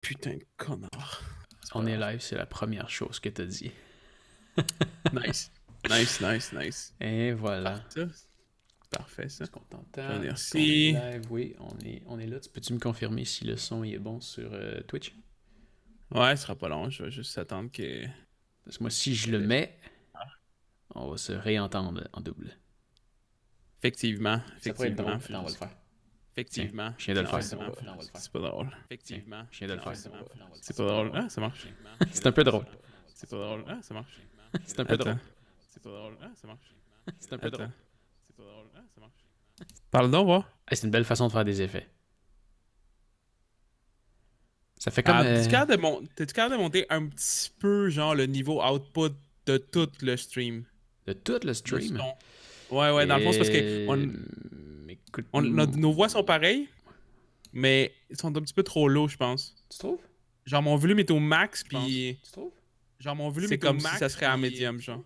putain de connard. On est live, c'est la première chose que t'as dit. Nice. Nice. Et voilà. Parfait, ça. Est-ce qu'on t'entend? Merci. Live, oui, on est là. Peux-tu me confirmer si le son est bon sur Twitch? Ouais, ce sera pas long. Je vais juste attendre que... Parce que moi, si je le mets, on va se réentendre en double. Effectivement. Ça pourrait être drôle. Attends, on va le faire. Effectivement. Je viens de le faire. C'est pas drôle. Effectivement. Je viens de le faire. C'est pas drôle. Ah, ça marche. C'est un peu drôle. C'est pas drôle. Ah, ça marche. C'est un peu drôle. C'est pas drôle. Ah, ça marche. C'est un peu drôle. C'est pas drôle. Ah, ça marche. Parle donc, va. C'est une belle façon de faire des effets. Ça fait comme... T'es-tu capable de monter un petit peu, genre, le niveau output de tout le stream? De tout le stream? Le son. Ouais, dans le fond, c'est parce que Écoute, nos voix sont pareilles, mais ils sont un petit peu trop low, je pense. Tu trouves? Genre, mon volume est au max, puis... Tu trouves? Genre, mon volume est comme si ça serait à médium, genre.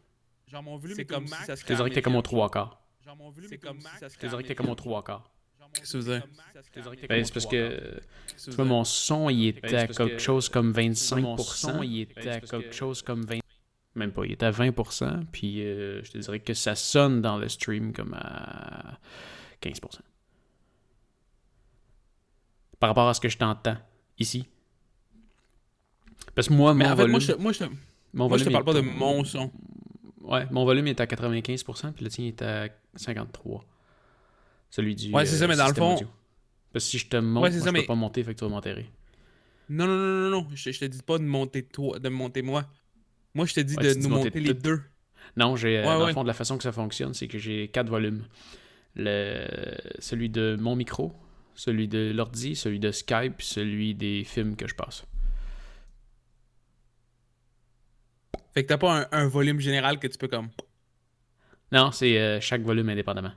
Genre, mon volume est comme si ça Je serait te dirais que t'es comme au 3/4. Genre, mon volume est comme si ça Je te serait dirais que t'es comme au 3/4. Qu'est-ce que vous dire? Ben, c'est parce que... Tu vois, mon son, il était à quelque chose comme 25%. Il était à quelque chose comme 20%. Même pas, il était à 20%. Puis je te dirais que ça sonne dans le stream comme à 15%. Par rapport à ce que je t'entends ici. Parce que moi, Mais mon en fait, volume... moi, je te parle pas de mon son. Ouais, mon volume est à 95%, puis le tien est à 53%. Celui du Ouais, c'est ça, mais dans le système fond... audio. Parce que si je te monte, Ouais, c'est moi, ça, je mais... peux pas monter, fait que tu vas m'enterrer. Non. Je te dis pas de monter toi, de monter moi. Moi, je te dis Ouais, de tu nous dis monter monter les tout. deux. Non, dans le Ouais. fond, de la façon que ça fonctionne, c'est que j'ai 4 volumes. Celui de mon micro, celui de l'ordi, celui de Skype, puis celui des films que je passe. Fait que t'as pas un volume général que tu peux comme... Non, c'est chaque volume indépendamment.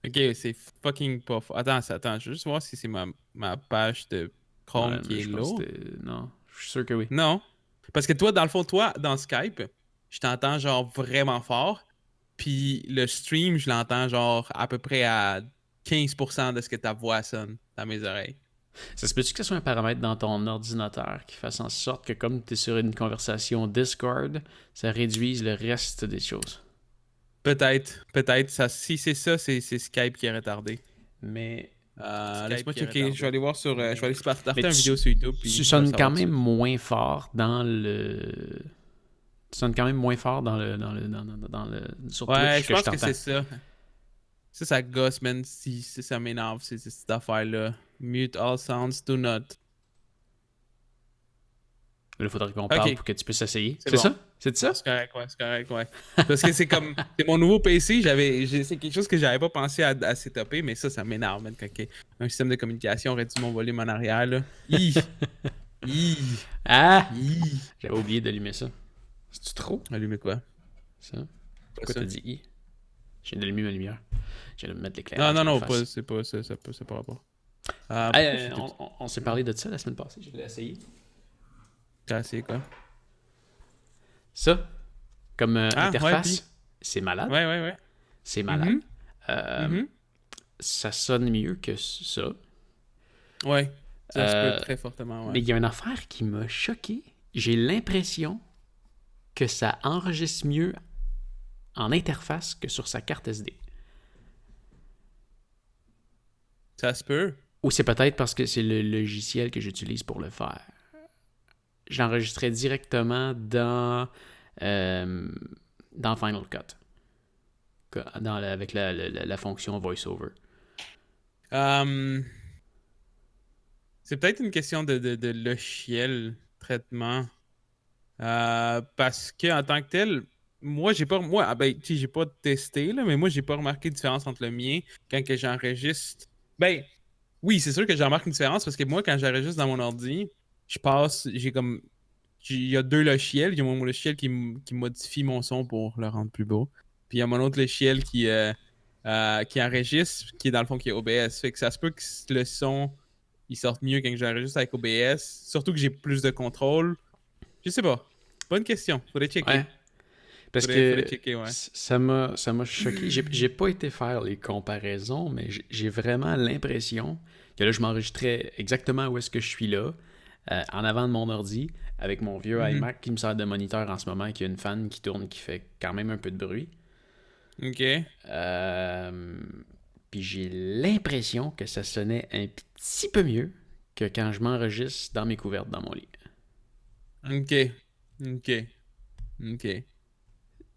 Ok, c'est fucking pas... Attends, je veux juste voir si c'est ma page de Chrome Ouais, qui est je pense low. que non, je suis sûr que oui. Non. Parce que toi, dans le fond, dans Skype, je t'entends genre vraiment fort. Puis le stream, je l'entends genre à peu près à 15% de ce que ta voix sonne dans mes oreilles. Ça se peut-tu que ce soit un paramètre dans ton ordinateur qui fasse en sorte que comme tu es sur une conversation Discord, ça réduise le reste des choses? Peut-être. Ça, si c'est ça, c'est Skype qui est retardé. Mais Laisse-moi checker. Je vais aller voir sur... je vais aller starter Mais une vidéo sur YouTube. Puis tu je vais sonnes quand savoir même ça. moins fort dans le... Tu sonnes quand même moins fort dans le sur Twitch Ouais, je que pense que t'entends. c'est ça. Ça gosse, man. Si ça m'énerve, c'est cette affaire-là. Mute all sounds, do not. Il faudrait qu'on parle Ok. pour que tu puisses essayer. C'est C'est bon. ça? C'est ça? C'est correct, ouais. Parce que c'est comme... C'est mon nouveau PC, c'est quelque chose que j'avais pas pensé à setuper, mais ça m'énerve, man. Quand un système de communication réduit mon volume en arrière, là. Ah! J'avais oublié d'allumer ça. C'est-tu trop? Allumer quoi? Ça? Pourquoi ça? t'as dit I? Je viens d'allumer ma lumière. Je viens de mettre l'éclairage. Non, en face. c'est pas ça. C'est pas rapport. On s'est parlé de ça la semaine passée. Je l'ai essayé. T'as essayé quoi? Ça, comme interface, ouais, puis... c'est malade. Ouais. C'est malade. Mhm. Ça sonne mieux que ça. Ouais. Ça se peut très fortement, ouais. Mais il y a une affaire qui m'a choqué. J'ai l'impression que ça enregistre mieux en interface que sur sa carte SD. Ça se peut. Ou c'est peut-être parce que c'est le logiciel que j'utilise pour le faire. J'enregistrais directement dans Final Cut. Avec la fonction VoiceOver. C'est peut-être une question de logiciel, traitement. Parce que en tant que tel, moi, j'ai pas testé, là, mais moi, j'ai pas remarqué de différence entre le mien quand que j'enregistre. Ben, oui, c'est sûr que j'en remarque une différence parce que moi, quand j'enregistre dans mon ordi, il y a deux logiciels. Il y a mon logiciel qui modifie mon son pour le rendre plus beau. Puis il y a mon autre logiciel qui enregistre, qui est dans le fond qui est OBS. Fait que ça se peut que le son il sorte mieux quand j'enregistre avec OBS. Surtout que j'ai plus de contrôle. Je sais pas. Bonne question. Faudrait checker. Ouais. Parce faudrait que checker, ouais. ça m'a choqué. J'ai pas été faire les comparaisons, mais j'ai vraiment l'impression que là, je m'enregistrais exactement où est-ce que je suis là, en avant de mon ordi, avec mon vieux Mhm. iMac qui me sert de moniteur en ce moment, qui a une fan qui tourne qui fait quand même un peu de bruit. Ok. Puis j'ai l'impression que ça sonnait un petit peu mieux que quand je m'enregistre dans mes couvertes dans mon lit. Ok. Ok. Ok. Ouais.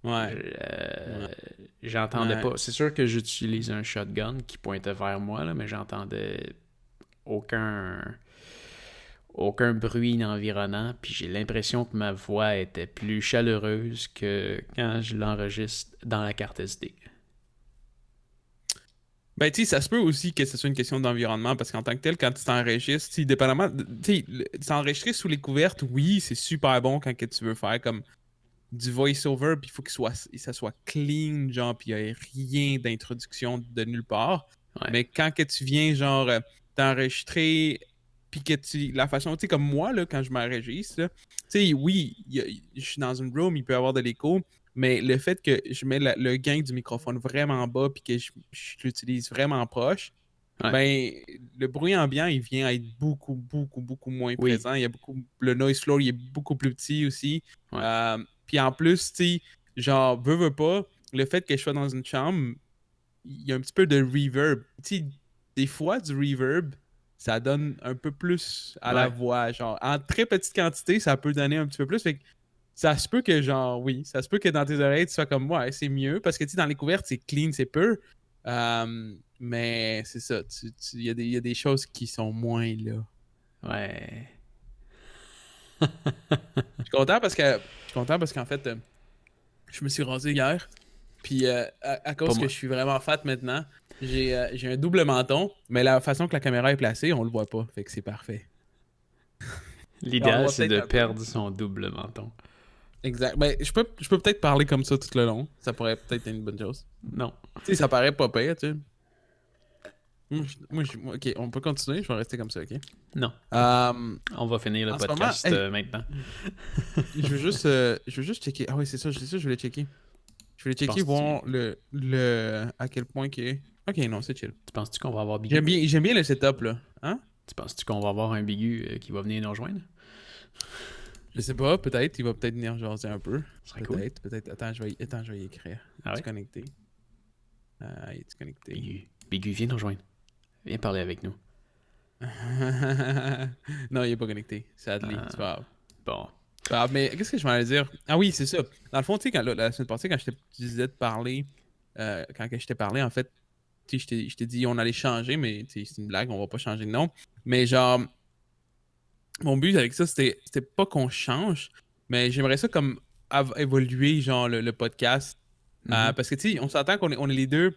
Euh, Ouais. J'entendais Ouais. pas. C'est sûr que j'utilise un shotgun qui pointait vers moi, là, mais j'entendais aucun aucun bruit environnant, puis j'ai l'impression que ma voix était plus chaleureuse que quand je l'enregistre dans la carte SD. Ben, tu sais, ça se peut aussi que ce soit une question d'environnement, parce qu'en tant que tel, quand tu t'enregistres, tu sais, dépendamment, tu sais, s'enregistrer sous les couvertes, oui, c'est super bon quand que tu veux faire comme du voice-over, puis il faut que ça soit clean, genre, puis il n'y a rien d'introduction de nulle part. Ouais, Mais quand que tu viens, genre, t'enregistrer, puis que la façon, tu sais, comme moi, là, quand je m'enregistre, là, tu sais, oui, je suis dans une room, il peut y avoir de l'écho, mais le fait que je mets le gain du microphone vraiment bas, puis que je l'utilise vraiment proche, ouais, ben, le bruit ambiant, il vient être beaucoup, beaucoup, beaucoup moins oui, présent. Il y a beaucoup, le noise floor, il est beaucoup plus petit aussi. ouais, Puis en plus, tu sais, genre, veux pas, le fait que je sois dans une chambre, il y a un petit peu de reverb. Tu sais, des fois, du reverb, ça donne un peu plus à la ouais, voix. Genre, en très petite quantité, ça peut donner un petit peu plus. Fait que ça se peut que, genre, oui, ça se peut que dans tes oreilles, tu sois comme moi, ouais, c'est mieux. Parce que, tu sais, dans les couvertes, c'est clean, c'est pur. Mais c'est ça. Il y a des choses qui sont moins là. ouais. Je suis content parce qu'en fait, je me suis rasé hier. Puis à Pas cause que moi. je suis vraiment fat maintenant, j'ai un double menton, mais la façon que la caméra est placée, on le voit pas. Fait que c'est parfait. On le L'idéal, voit c'est peut-être de un peu. perdre son double menton. Exact. Ben, je peux peut-être parler comme ça tout le long. Ça pourrait peut-être être une bonne chose. Non, Tu sais, ça paraît pas pire, tu sais. Ok, on peut continuer. Je vais rester comme ça, ok? non. Euh, On va finir le En ce moment, podcast hey, maintenant. je veux juste checker. Ah oui, c'est ça, je voulais checker. Je voulais Tu checker, penses-tu, voir à quel point qu'il est. Ok, non, c'est chill. tu penses-tu qu'on va avoir Bigu? J'aime bien le setup, là. Hein? Tu penses-tu qu'on va avoir un Bigu qui va venir nous rejoindre? Je sais pas, peut-être. Il va peut-être venir jaser un peu. Ce serait cool. Peut-être. Attends, je vais y écrire. Ah Es-tu ouais? connecté? Es-tu connecté? Bigu. Bigu, viens nous rejoindre. Viens parler avec nous. Non, il est pas connecté. Sadly. C'est Ah, pas grave. bon. Mais qu'est-ce que je m'allais dire? Ah oui, c'est ça. Dans le fond, tu sais, la semaine passée, quand je te disais de parler, quand que je t'ai parlé, en fait, tu sais, je t'ai dit on allait changer, mais tu sais, c'est une blague, on va pas changer de nom. Mais genre, mon but avec ça, c'était pas qu'on change, mais j'aimerais ça comme évoluer, genre, le podcast. Mhm. Parce que, tu sais, on s'entend on est les deux.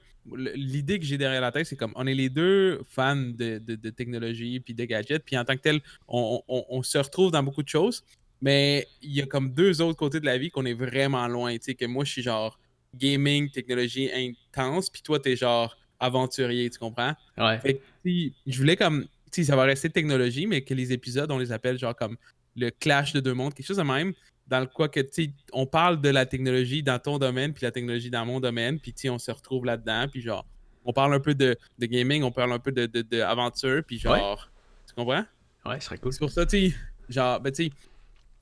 L'idée que j'ai derrière la tête, c'est comme on est les deux fans de technologie puis de gadgets, puis en tant que tel, on se retrouve dans beaucoup de choses, mais il y a comme deux autres côtés de la vie qu'on est vraiment loin. Tu sais, que moi, je suis genre gaming, technologie intense, puis toi, t'es genre aventurier, tu comprends? Ouais. Fait que, tu sais, je voulais comme, tu sais, ça va rester technologie, mais que les épisodes, on les appelle genre comme le clash de deux mondes, quelque chose de même dans le quoi que, tu sais, on parle de la technologie dans ton domaine, puis la technologie dans mon domaine, puis, tu sais, on se retrouve là-dedans, puis genre, on parle un peu de gaming, on parle un peu de aventure, puis Ouais. genre, tu comprends? Ouais, ce serait cool. C'est pour ça, tu sais, genre, ben, tu sais,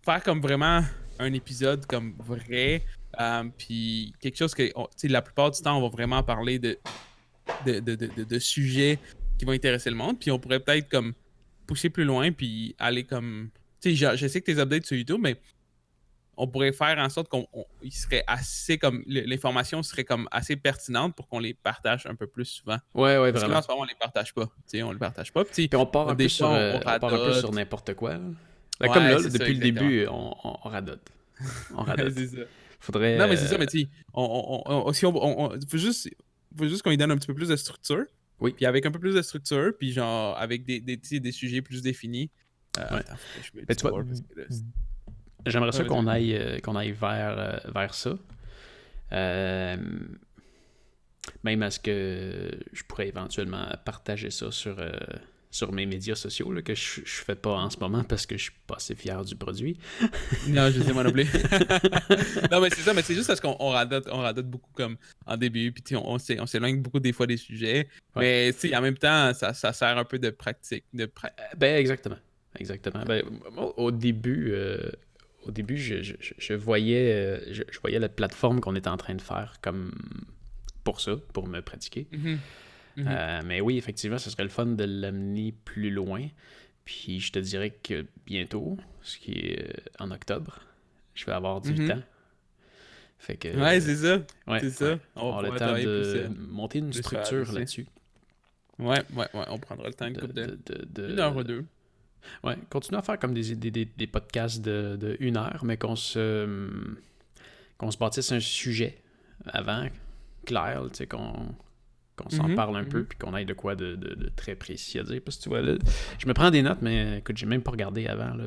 faire comme vraiment un épisode comme vrai, puis quelque chose que, tu sais, la plupart du temps, on va vraiment parler de sujets qui vont intéresser le monde, puis on pourrait peut-être comme pousser plus loin, puis aller comme, tu sais, je sais que tes updates sur YouTube, mais on pourrait faire en sorte qu'il serait assez comme l'information serait comme assez pertinente pour qu'on les partage un peu plus souvent. Ouais, ouais, Parce que là, vraiment. en ce moment, on les partage pas. Tu sais, on les partage pas. Puis, Puis on part un peu des sur, fois, on on part un peu sur radote. n'importe quoi, là. Ben, comme Ouais, là, c'est ça, depuis le exactement. début, on radote. On radote. C'est ça. Faudrait. Non, mais c'est ça, mais tu sais, si faut juste qu'on lui donne un petit peu plus de structure. Oui, Puis avec un peu plus de structure, puis genre avec tu sais, des sujets plus définis. ouais. Attends, faut que je mette Ben, du tu vois, board parce que là, j'aimerais ça vas-y, vas-y. qu'on aille vers ça. Euh, Même à ce que je pourrais éventuellement partager ça sur mes médias sociaux, là, que je fais pas en ce moment parce que je suis pas assez fier du produit. Non, je sais moi non plus. Non, mais c'est ça, mais c'est juste parce on radote beaucoup comme en début, puis tu sais, on s'éloigne beaucoup des fois des sujets. Ouais. Mais tu sais, en même temps, ça sert un peu de pratique. Ben, exactement. exactement. Ben, au début, je voyais, je voyais la plateforme qu'on était en train de faire comme pour ça, pour me pratiquer. Mais oui, effectivement, ce serait le fun de l'amener plus loin. Puis je te dirais que bientôt, ce qui est en octobre, je vais avoir du temps. Fait que, ouais, c'est ça. Ouais, c'est ça. ouais. On On va aura le pouvoir temps travailler de plus, monter une plus structure faire là-dessus. Ouais. On prendra le temps de coupe une heure ou deux. Ouais, continuer à faire comme des podcasts de 1 heure, mais qu'on se bâtisse un sujet avant, clair, tu sais, qu'on s'en parle un peu, puis qu'on aille de quoi de très précis à dire. Parce que tu vois, là, je me prends des notes, mais écoute, j'ai même pas regardé avant. Là.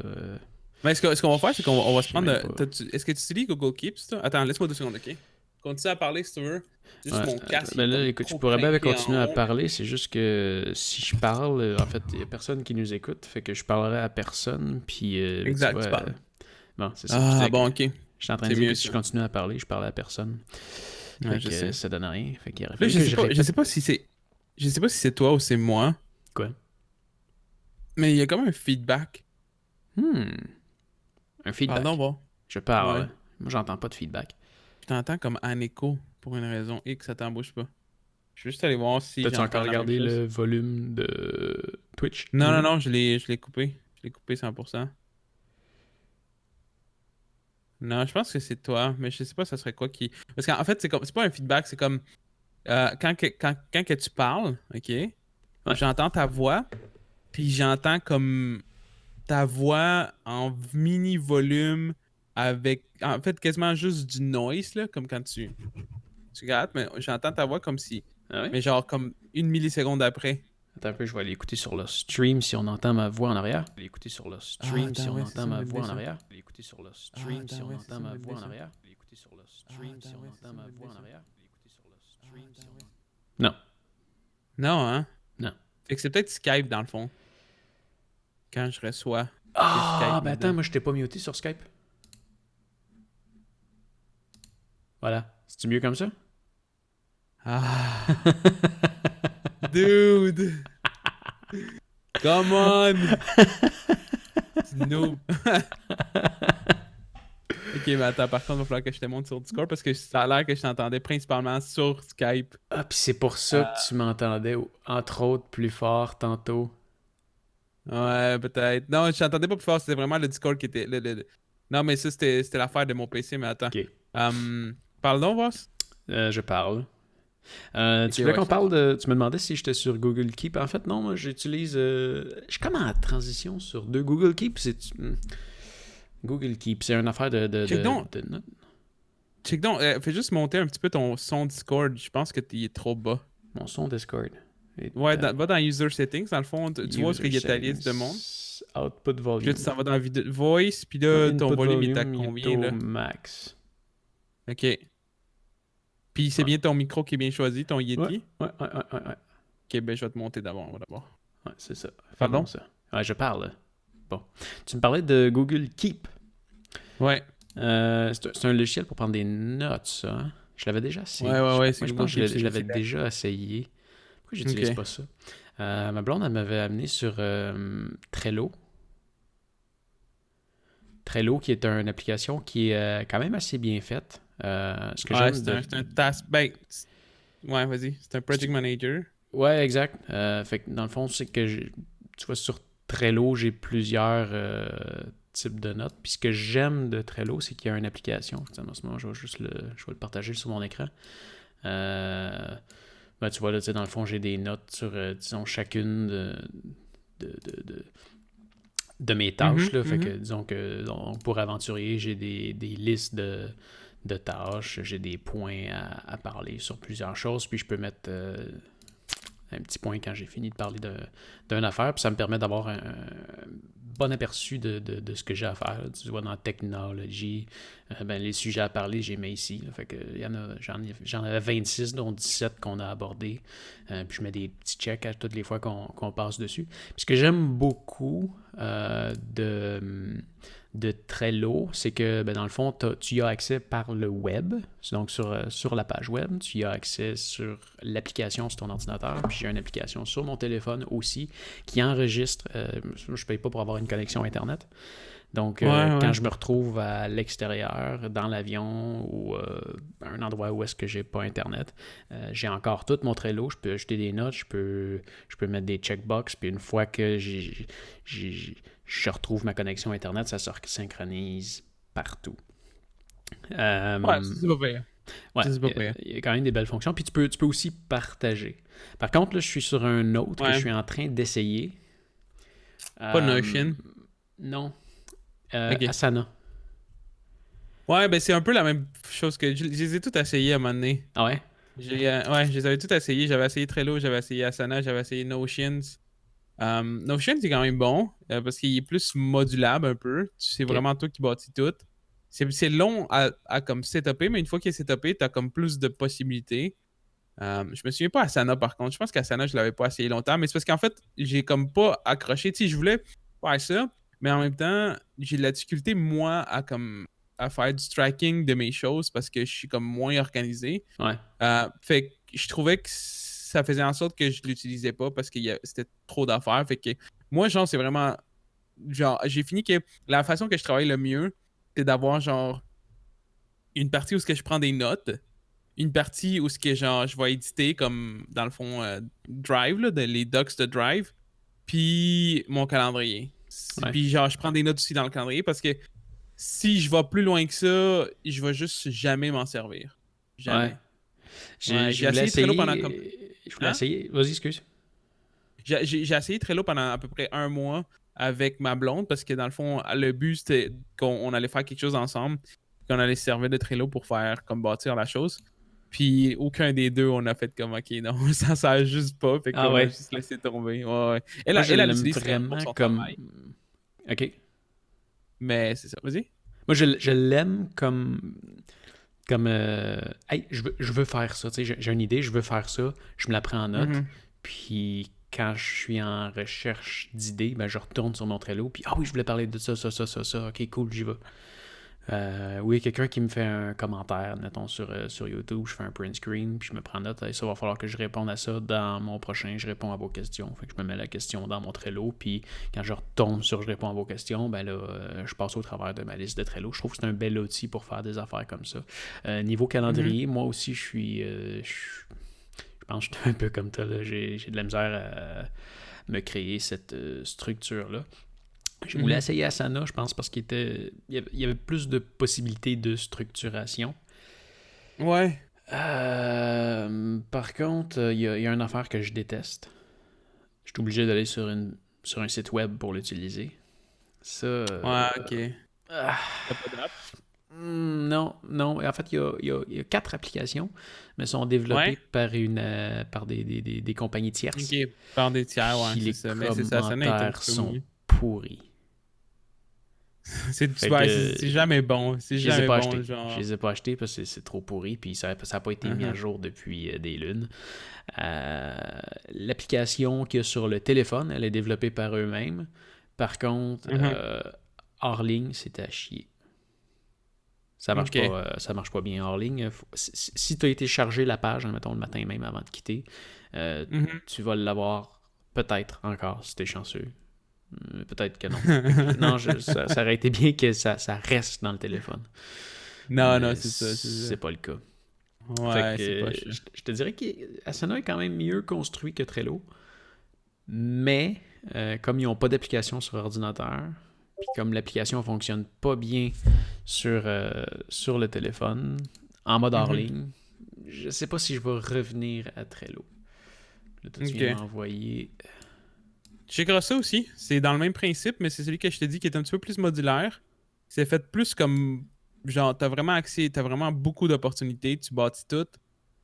Mais ce qu'on va faire, c'est qu'on va se prendre. Pas. Est-ce que tu utilises Google Keeps, toi? Attends, laisse-moi 2 secondes, ok? Continue à parler si tu veux. Juste Ouais. mon casque, il Ben est là, comme écoute, je trop pourrais bien craqué continuer en à haut. parler, c'est juste que si je parle, en fait, il n'y a personne qui nous écoute, fait que je parlerai à personne, puis Exact, tu vois, tu parles. bon, c'est ça. Ah, bon, ok. Je suis en train de C'est dire mieux que si ça. je continue à parler, je parle à personne. Ouais, Fait je que sais. ça donne rien. Fait qu'il aurait Là, fallu que je je répète. sais pas si c'est. Je sais pas si c'est toi ou c'est moi, Quoi? mais il y a comme un feedback. Un feedback. Pardon, bon. Je parle. Ouais. Moi, j'entends pas de feedback. Je t'entends comme en écho pour une raison X, ça t'embouche pas. Je vais juste aller voir si T'as-tu j'entends encore la même regardé chose. le volume de Twitch? Non, je l'ai coupé. Je l'ai coupé 100%. Non, je pense que c'est toi, mais je sais pas ça serait quoi qui. Parce qu'en fait, c'est pas un feedback, c'est comme quand que tu parles, ok? Ouais. J'entends ta voix, puis j'entends comme ta voix en mini volume avec en fait quasiment juste du noise là, comme quand tu grattes, mais j'entends ta voix comme si. Ah ouais? Mais genre comme 1 milliseconde après. Attends un peu, je vais aller écouter sur le stream si on entend ma voix en arrière. Je vais aller écouter sur le stream si Attends, on ouais, c'est entend ça, ma me voix en ça. arrière. Je vais aller écouter sur le stream si attends, on ouais, c'est entend ça, ma me voix en ça. arrière. Je vais aller écouter sur le stream si attends, on ouais, c'est entend ça, ma me voix en ça. arrière. Je vais aller écouter sur le stream si attends, on ouais. entend. Non. Non, hein? Non. Fait que c'est peut-être Skype dans le fond. Quand je reçois que Ah, Skype ben me attends, donne. moi je t'ai pas muté sur Skype. Voilà. C'est-tu mieux comme ça? Ah, dude! Come on! Noob. Ok, mais attends, par contre, il va falloir que je te montre sur Discord parce que ça a l'air que je t'entendais principalement sur Skype. Ah, puis c'est pour ça que tu m'entendais, entre autres, plus fort tantôt. Ouais, peut-être. Non, je t'entendais pas plus fort, c'était vraiment le Discord qui était. Non, mais ça, c'était l'affaire de mon PC, mais attends. Ok. Parle donc, Voss. Je parle. Ok, Tu voulais ouais. qu'on parle de. Tu me demandais si j'étais sur Google Keep. En fait, non, moi j'utilise. Je suis comme en transition sur deux. Google Keep, Google Keep, c'est une affaire Check donc. de notes. Check donc, fais juste monter un petit peu ton son Discord. Je pense que il est trop bas. Mon son Discord. Ouais, va dans User Settings, dans le fond, tu vois ce qu'il y a ta liste de monde. Output Puis volume. là, tu t'en vas dans Voice, puis là, ton Input volume est à volume, combien, il est là? au max. Ok. Puis c'est Ouais. bien ton micro qui est bien choisi, ton Yeti? Ouais. Ok, ben je vais te monter d'abord, d'abord. Ouais, c'est ça. Pardon? Bon, ça. Ouais, je parle. Bon. Tu me parlais de Google Keep. Ouais. C'est un logiciel pour prendre des notes, ça. Hein? Je l'avais déjà essayé. Ouais, Moi, je pense que je l'avais déjà essayé. Pourquoi j'utilise Ok. pas ça? Ma blonde, elle m'avait amené sur Trello. Trello, qui est une application qui est quand même assez bien faite. Ce que j'aime c'est un task. Ben, ouais, vas-y. C'est un project manager. Ouais, exact. Fait que dans le fond, c'est que tu vois, sur Trello, j'ai plusieurs types de notes. Puis ce que j'aime de Trello, c'est qu'il y a une application. En ce moment, je vais le partager sur mon écran. Ben, tu vois, là, dans le fond, j'ai des notes sur, disons, chacune de mes tâches. Là. Fait que, disons que pour aventurier, j'ai des listes de tâches, j'ai des points à parler sur plusieurs choses, puis je peux mettre un petit point quand j'ai fini de parler d'une affaire, puis ça me permet d'avoir un bon aperçu de ce que j'ai à faire. Tu vois, dans Technology, ben, les sujets à parler, j'ai mis ici. Là, fait que j'en avais 26, dont 17 qu'on a abordés. Puis je mets des petits checks à toutes les fois qu'on passe dessus. Puis ce que j'aime beaucoup de Trello, c'est que dans le fond, tu y as accès par le web, donc sur la page web, tu y as accès sur l'application sur ton ordinateur, puis j'ai une application sur mon téléphone aussi qui enregistre, je ne paye pas pour avoir une connexion Internet, donc quand je me retrouve à l'extérieur, dans l'avion ou à un endroit où est-ce que j'ai pas Internet, j'ai encore tout mon Trello, je peux ajouter des notes, je peux mettre des checkbox, puis une fois que je retrouve ma connexion Internet, ça se synchronise partout. C'est pas pire. Ouais, il y a quand même des belles fonctions. Puis tu peux aussi partager. Par contre, là, je suis sur un autre que je suis en train d'essayer. Pas Notion? Non. Asana. Ouais, ben c'est un peu la même chose que... Je les ai toutes essayées à un moment donné. Ah ouais? Je les avais toutes essayées. J'avais essayé Trello, j'avais essayé Asana, j'avais essayé Notions. Notion, c'est quand même bon parce qu'il est plus modulable un peu. C'est vraiment toi qui bâtis tout. C'est long à comme setuper, mais une fois qu'il est setupé, t'as comme plus de possibilités. Je me souviens pas Asana par contre. Je pense qu'Asana, je l'avais pas essayé longtemps, mais c'est parce qu'en fait, j'ai comme pas accroché. Tu sais, je voulais faire ça, mais en même temps, j'ai de la difficulté, moi, à faire du tracking de mes choses parce que je suis comme moins organisé. Ouais. Fait que je trouvais que ça faisait en sorte que je l'utilisais pas parce que c'était trop d'affaires. Fait que moi, genre, c'est vraiment... Genre, j'ai fini que la façon que je travaille le mieux, c'est d'avoir, genre, une partie où ce que je prends des notes, une partie où ce que, genre, je vais éditer, comme, dans le fond, Drive, là, les docs de Drive, puis mon calendrier. Ouais. Puis, genre, je prends des notes aussi dans le calendrier parce que si je vais plus loin que ça, je vais juste jamais m'en servir. Jamais. Ouais. J'ai essayé Trello pendant comme... Je voulais essayer. Vas-y, excuse. J'ai essayé Trello pendant à peu près 1 mois avec ma blonde parce que dans le fond, le but c'était qu'on allait faire quelque chose ensemble, qu'on allait se servir de Trello pour faire comme bâtir la chose. Puis aucun des deux, on a fait comme ok, non, ça sert juste pas. Fait qu'on a juste laissé tomber. Ouais. Elle l'aime vraiment comme. Travail. Ok. Mais c'est ça, vas-y. Moi, je l'aime comme. Hey, je veux faire ça. J'ai une idée, je veux faire ça. Je me la prends en note. Puis quand je suis en recherche d'idées, ben, je retourne sur mon Trello. Puis oui, je voulais parler de ça. Ok, cool, j'y vais. Oui, quelqu'un qui me fait un commentaire, mettons, sur YouTube, je fais un print screen, puis je me prends note, ça va falloir que je réponde à ça dans mon prochain, je réponds à vos questions. Fait que je me mets la question dans mon Trello, puis quand je retombe sur je réponds à vos questions, ben là, je passe au travers de ma liste de Trello. Je trouve que c'est un bel outil pour faire des affaires comme ça. Niveau calendrier, moi aussi, je pense que je suis un peu comme toi, là. J'ai de la misère à me créer cette structure-là. Je voulais essayer Asana, je pense, parce qu'il y avait plus de possibilités de structuration. Ouais. Par contre, il y a une affaire que je déteste. Je suis obligé d'aller sur un site web pour l'utiliser. Ça... ouais, ok. T'as pas d'app? Non. En fait, il y a 4 applications, mais sont développées par des compagnies tierces. Ok, par des tiers, ouais, c'est ça. Mais c'est ça, commentaires sont pourris. C'est jamais bon. C'est jamais bon. Genre... Je les ai pas achetés parce que c'est trop pourri, puis ça n'a pas été mis à jour depuis des lunes. L'application qu'il y a sur le téléphone, elle est développée par eux-mêmes. Par contre, hors ligne, c'est à chier. Ça marche pas bien hors ligne. Si tu as été chargé la page, mettons le matin même avant de quitter, tu vas l'avoir peut-être encore si tu es chanceux. Peut-être que non. Non, ça aurait été bien que ça reste dans le téléphone. Non, c'est ça. C'est pas le cas. Ouais, c'est pas je te dirais qu'Asana est quand même mieux construit que Trello. Mais, comme ils n'ont pas d'application sur ordinateur, puis comme l'application fonctionne pas bien sur le téléphone, en mode hors ligne, je sais pas si je vais revenir à Trello. Là, tu viens m'envoyer... J'ai ça aussi. C'est dans le même principe, mais c'est celui que je te dis qui est un petit peu plus modulaire. C'est fait plus comme... Genre, t'as vraiment accès, t'as vraiment beaucoup d'opportunités, tu bâtis tout.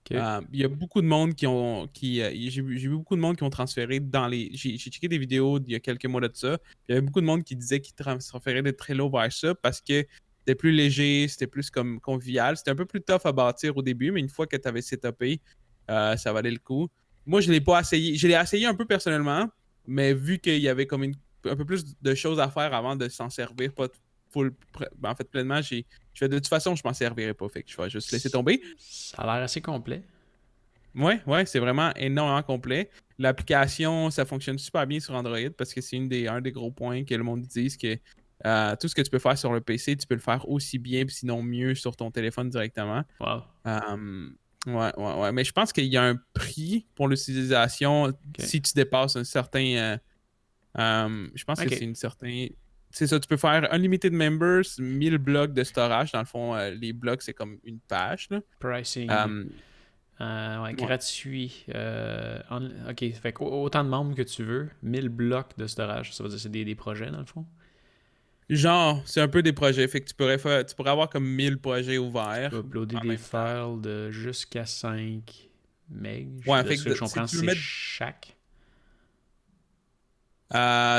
Il y a beaucoup de monde j'ai vu beaucoup de monde qui ont transféré dans les... J'ai checké des vidéos il y a quelques mois de ça. Il y avait beaucoup de monde qui disait qu'ils transféraient de Trello vers ça parce que c'était plus léger, c'était plus comme convivial. C'était un peu plus tough à bâtir au début, mais une fois que t'avais setupé, ça valait le coup. Moi, je l'ai pas essayé. Je l'ai essayé un peu personnellement. Mais vu qu'il y avait comme un peu plus de choses à faire avant de s'en servir, pas en fait, pleinement, je fais de toute façon, je m'en servirai pas. Fait que je vais juste laisser tomber. Ça a l'air assez complet. Ouais, c'est vraiment énormément complet. L'application, ça fonctionne super bien sur Android parce que c'est un des gros points que le monde utilise que tout ce que tu peux faire sur le PC, tu peux le faire aussi bien, sinon mieux sur ton téléphone directement. Wow. Ouais. Mais je pense qu'il y a un prix pour l'utilisation si tu dépasses un certain. Je pense que c'est une certaine. C'est ça, tu peux faire Unlimited Members, 1000 blocs de storage. Dans le fond, les blocs, c'est comme une page. Là. Pricing. Gratuit. Ok, fait autant de membres que tu veux, 1000 blocs de storage. Ça veut dire que c'est des projets, dans le fond? Genre, c'est un peu des projets. Fait que tu pourrais avoir comme 1000 projets ouverts. Tu peux uploader des files de jusqu'à 5 MB. Ouais, fait que je comprends, si tu c'est mettre... chaque.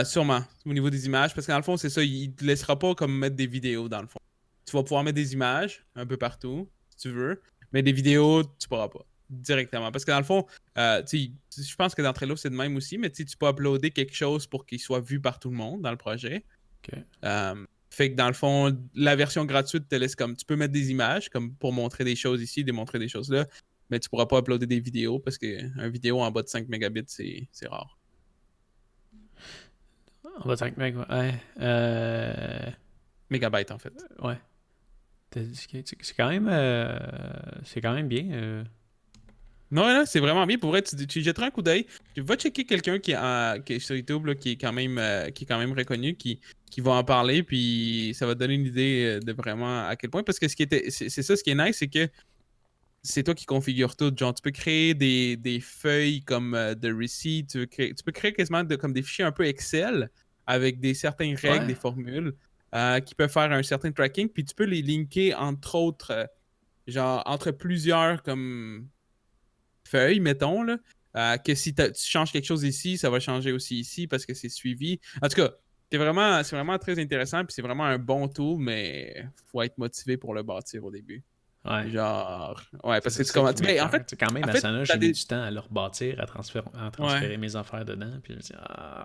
Sûrement, au niveau des images. Parce que dans le fond, c'est ça, il te laissera pas comme mettre des vidéos, dans le fond. Tu vas pouvoir mettre des images un peu partout, si tu veux. Mais des vidéos, tu pourras pas. Directement. Parce que dans le fond, je pense que dans Trello, c'est de même aussi, mais tu peux uploader quelque chose pour qu'il soit vu par tout le monde dans le projet. Okay. Fait que dans le fond, la version gratuite te laisse comme... Tu peux mettre des images comme pour montrer des choses ici, démontrer des choses là, mais tu pourras pas uploader des vidéos parce qu'une vidéo en bas de 5 mégabits, c'est rare. En bas de 5 MB, ouais. Mégabytes, en fait. Ouais. C'est quand même bien. Non, c'est vraiment bien. Pour vrai, tu jetteras un coup d'œil. Tu vas checker quelqu'un qui est sur YouTube, là, qui est quand même reconnu, qui va en parler, puis ça va te donner une idée de vraiment à quel point. Parce que c'est ça, ce qui est nice, c'est que c'est toi qui configures tout. Genre, tu peux créer des feuilles comme de receipts, tu peux créer quasiment comme des fichiers un peu Excel avec certaines règles, des formules qui peuvent faire un certain tracking, puis tu peux les linker entre autres, genre entre plusieurs comme feuilles, mettons, là, que si tu changes quelque chose ici, ça va changer aussi ici parce que c'est suivi. En tout cas, c'est vraiment très intéressant, puis c'est vraiment un bon tool, mais faut être motivé pour le bâtir au début. Ouais. Genre, ouais, parce que tu commences. Mais en fait, quand même, Asana, j'ai mis du temps à le rebâtir, à transférer mes affaires dedans, puis je me dis,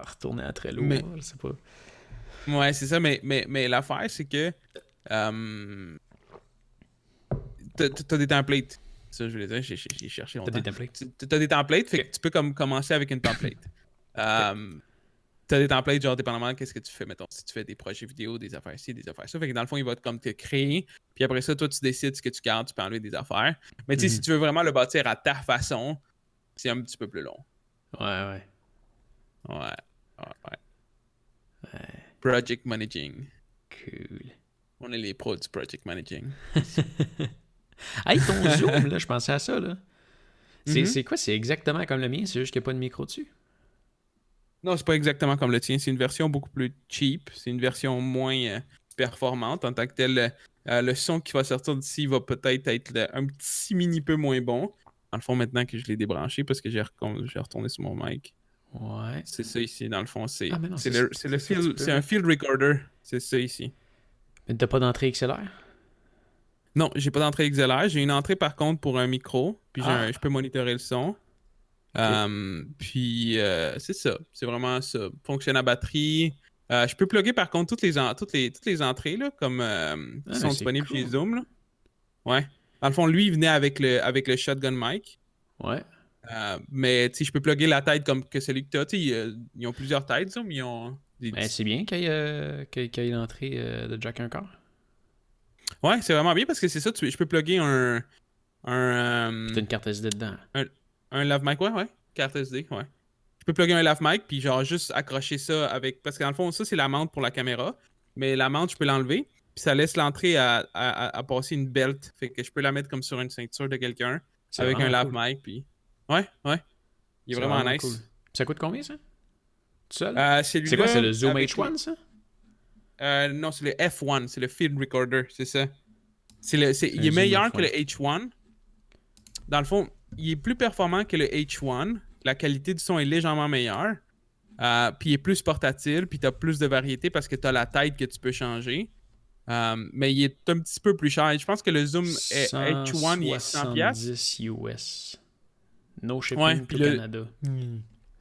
retourner à Trello, je sais pas. Ouais, c'est ça, mais l'affaire, c'est que t'as des templates. Ça, je voulais dire, j'ai cherché longtemps. T'as des templates? T'as des templates, fait que tu peux comme commencer avec une template. T'as des templates, genre, dépendamment de qu'est-ce que tu fais, mettons, si tu fais des projets vidéo, des affaires ci, des affaires ça. Fait que dans le fond, il va comme te créer, puis après ça, toi, tu décides ce que tu gardes, tu peux enlever des affaires. Mais tu sais, si tu veux vraiment le bâtir à ta façon, c'est un petit peu plus long. Ouais. Project managing. Cool. On est les pros du project managing. Hey, ton Zoom, là, je pensais à ça, là. C'est quoi? C'est exactement comme le mien, c'est juste qu'il n'y a pas de micro dessus? Non, c'est pas exactement comme le tien. C'est une version beaucoup plus cheap. C'est une version moins performante. En tant que tel, le son qui va sortir d'ici va peut-être être un petit mini peu moins bon. Dans le fond, maintenant que je l'ai débranché parce que j'ai retourné sur mon mic. Ouais. C'est ça ici, dans le fond. C'est un field recorder. C'est ça ici. Mais t'as pas d'entrée XLR? Non, j'ai pas d'entrée XLR. J'ai une entrée par contre pour un micro. Puis je peux monitorer le son. Okay. Puis c'est ça. C'est vraiment ça. Fonctionne à batterie. Je peux plugger par contre toutes les entrées là, comme qui sont disponibles chez Zoom. Là. Ouais. Dans le fond, lui, il venait avec le shotgun mic. Ouais. Mais tu sais, je peux plugger la tête comme que celui que tu as. Ils ont plusieurs têtes, Zoom. Ils ont c'est bien qu'il y ait l'entrée de jack 1 quart. Ouais, c'est vraiment bien parce que c'est ça. Je peux plugger un t'as une carte SD dedans. Un lave mic, ouais. Carte SD, ouais. Je peux plugger un lave mic puis genre juste accrocher ça avec. Parce que dans le fond, ça, c'est la mante pour la caméra. Mais la mante, je peux l'enlever. Puis ça laisse l'entrée à passer une belt. Fait que je peux la mettre comme sur une ceinture de quelqu'un. Avec un lave mic. Puis... Ouais. Il est vraiment nice. Cool. Ça coûte combien, ça? Tout seul? C'est quoi, c'est le Zoom H1, ça? Non, c'est le F1. C'est le Field Recorder, c'est ça. Il est meilleur F1. Que le H1. Dans le fond, il est plus performant que le H1. La qualité du son est légèrement meilleure. Puis il est plus portatile. Puis tu as plus de variété parce que tu as la tête que tu peux changer. Mais il est un petit peu plus cher. Je pense que le Zoom H1 il est 100$. US. No shipping au Canada.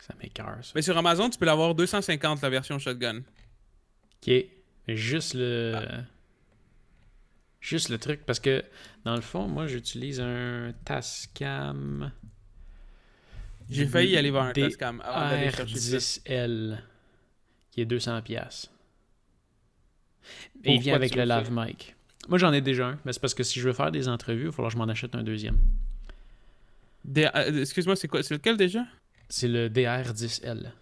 Ça m'écoeure, ça. Mais sur Amazon, tu peux l'avoir 250 la version shotgun. Ok. Juste le truc, parce que dans le fond, moi j'utilise un Tascam. J'ai failli aller voir un Tascam avant d'aller chercher ça. DR10L qui est 200$. Et il vient avec le Lav Mic. Moi j'en ai déjà un, mais c'est parce que si je veux faire des entrevues, il va falloir que je m'en achète un deuxième. Excuse-moi, c'est quoi? C'est lequel déjà? C'est le DR10L.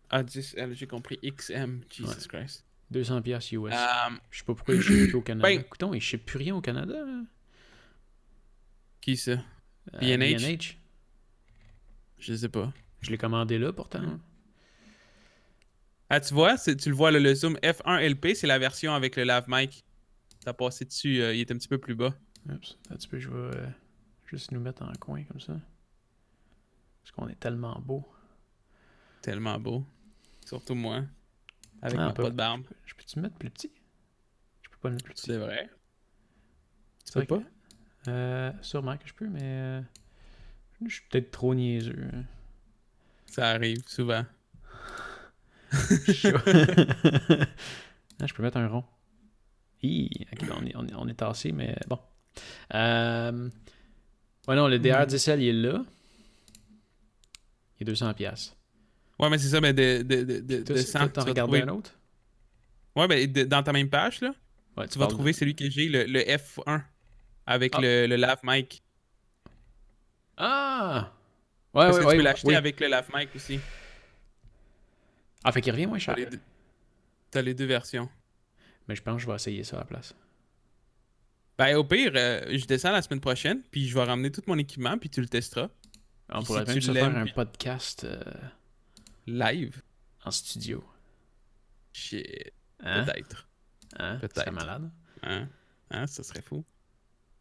Ah, 10L, j'ai compris. XM, Jesus Christ. 200$ US. Je sais pas pourquoi il ship plus au Canada. Ben, Écoutons, il ship plus rien au Canada. Là. Qui ça? B&H? Je sais pas. Je l'ai commandé là pourtant. Ah, tu vois, tu le vois, le Zoom F1 LP, c'est la version avec le Lav Mic. T'as passé dessus, il est un petit peu plus bas. Oups, un petit peu, je vais juste nous mettre en coin comme ça. Parce qu'on est tellement beau. Tellement beau. Surtout moi. Avec ma pas de barbe. Je peux-tu me mettre plus petit? Je peux pas le mettre plus petit. C'est vrai. Tu peux pas? Sûrement que je peux, mais je suis peut-être trop niaiseux. Ça arrive souvent. Je peux mettre un rond. Ok, on est tassé, mais bon. Ouais, non, le DR10L, il est là. Il est 200$. Ouais, mais c'est ça, mais de 100. T'en regardé un autre? Ouais, mais dans ta même page, là, ouais, tu vas trouver celui que j'ai, le F1, avec le Lav Mic. Ah! Parce que tu peux l'acheter avec le Lav Mic aussi. Ah, fait qu'il revient moins cher. T'as les deux versions. Mais je pense que je vais essayer ça à la place. Ben, au pire, je descends la semaine prochaine, puis je vais ramener tout mon équipement, puis tu le testeras. On pourrait même se faire un podcast live en studio. Shit. Hein? Peut-être. Peut-être. C'est malade. Ça serait fou.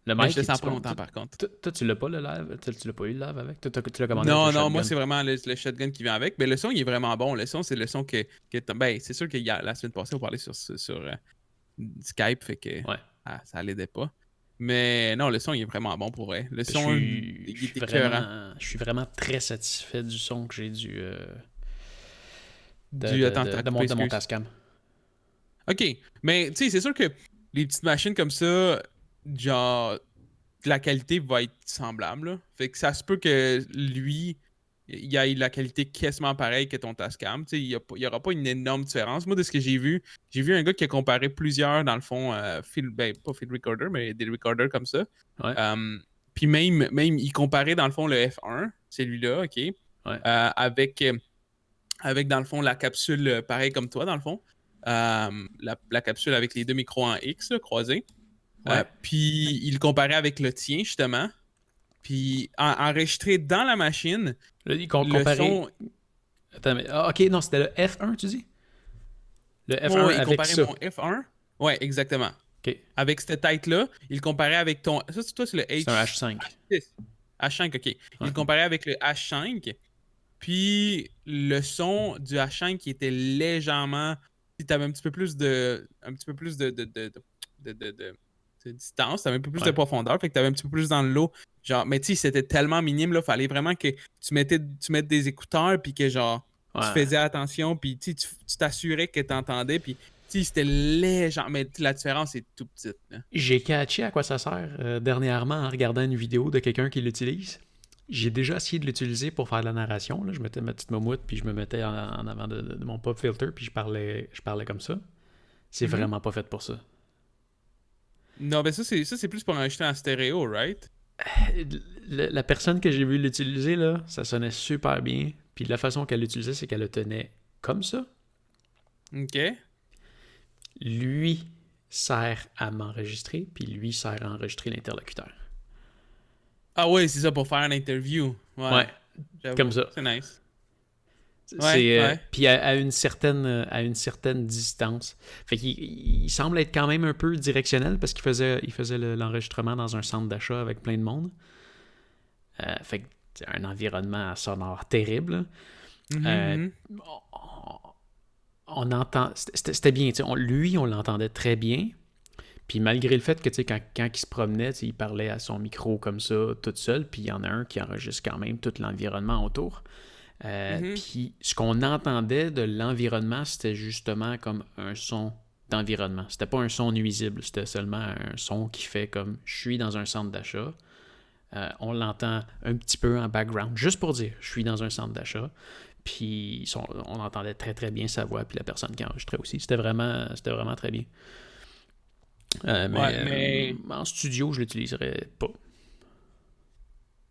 Le mic, je te sens pas longtemps, par contre. Toi, tu l'as pas le live? Tu l'as pas eu le live avec? Tu l'as commandé Non, avec le non, moi, c'est vraiment le shotgun qui vient avec. Mais le son, il est vraiment bon. Le son, c'est le son que ben, c'est sûr que la semaine passée, on parlait sur Skype, fait que ça l'aidait pas. Mais non, le son, il est vraiment bon pour vrai. Le son, il est écœurant. Je suis vraiment très satisfait du son que j'ai de mon Tascam. OK. Mais, tu sais, c'est sûr que les petites machines comme ça, genre, la qualité va être semblable. Là. Fait que ça se peut que lui, il ait la qualité quasiment pareille que ton Tascam. Tu sais, il n'y aura pas une énorme différence. Moi, de ce que j'ai vu un gars qui a comparé plusieurs, dans le fond, pas field recorder, mais des recorders comme ça. Ouais. Puis même, il comparait, dans le fond, le F1, celui-là, OK, avec, dans le fond, la capsule pareil comme toi, dans le fond. La capsule avec les deux micros en X, là, croisés. Puis il comparait avec le tien, justement. Puis enregistré dans la machine, il comparait... son... Attends, mais... ok, non, c'était le F1, tu dis? Le F1 il avec comparait ça. mon F1. Ouais, exactement. Okay. Avec cette tête-là, il comparait avec ton... Ça, toi, c'est le H... C'est un H5. H5, OK. Il comparait avec le H5. Puis le son du H5 qui était légèrement... Si t'avais un petit peu plus de distance, t'avais un peu plus de profondeur, fait que t'avais un petit peu plus dans le lot. Genre, mais tu sais, c'était tellement minime, là, fallait vraiment que tu mettes des écouteurs, puis que genre, tu faisais attention, puis tu t'assurais que t'entendais, puis tu sais, c'était léger, mais la différence est tout petite. Là. J'ai catché à quoi ça sert dernièrement en regardant une vidéo de quelqu'un qui l'utilise. J'ai déjà essayé de l'utiliser pour faire de la narration. Là. Je mettais ma petite moumoute, puis je me mettais en avant de mon pop filter, puis je parlais comme ça. C'est vraiment pas fait pour ça. Non, ben ça c'est plus pour enregistrer en stéréo, right? La personne que j'ai vu l'utiliser, là, ça sonnait super bien. Puis la façon qu'elle l'utilisait, c'est qu'elle le tenait comme ça. OK. Lui sert à m'enregistrer, puis lui sert à enregistrer l'interlocuteur. Ah ouais, c'est ça, pour faire une interview. Ouais. Comme ça. C'est nice. Puis à une certaine distance. Fait qu'il semble être quand même un peu directionnel parce qu'il faisait l'enregistrement dans un centre d'achat avec plein de monde. Fait que c'est un environnement sonore terrible. On entend... C'était bien. Lui, on l'entendait très bien. Puis malgré le fait que quand il se promenait, il parlait à son micro comme ça, tout seul, puis il y en a un qui enregistre quand même tout l'environnement autour. Puis ce qu'on entendait de l'environnement, c'était justement comme un son d'environnement. C'était pas un son nuisible, c'était seulement un son qui fait comme je suis dans un centre d'achat. On l'entend un petit peu en background, juste pour dire je suis dans un centre d'achat. Puis on entendait très très bien sa voix, puis la personne qui enregistrait aussi. C'était vraiment très bien. Mais en studio, je l'utiliserais pas.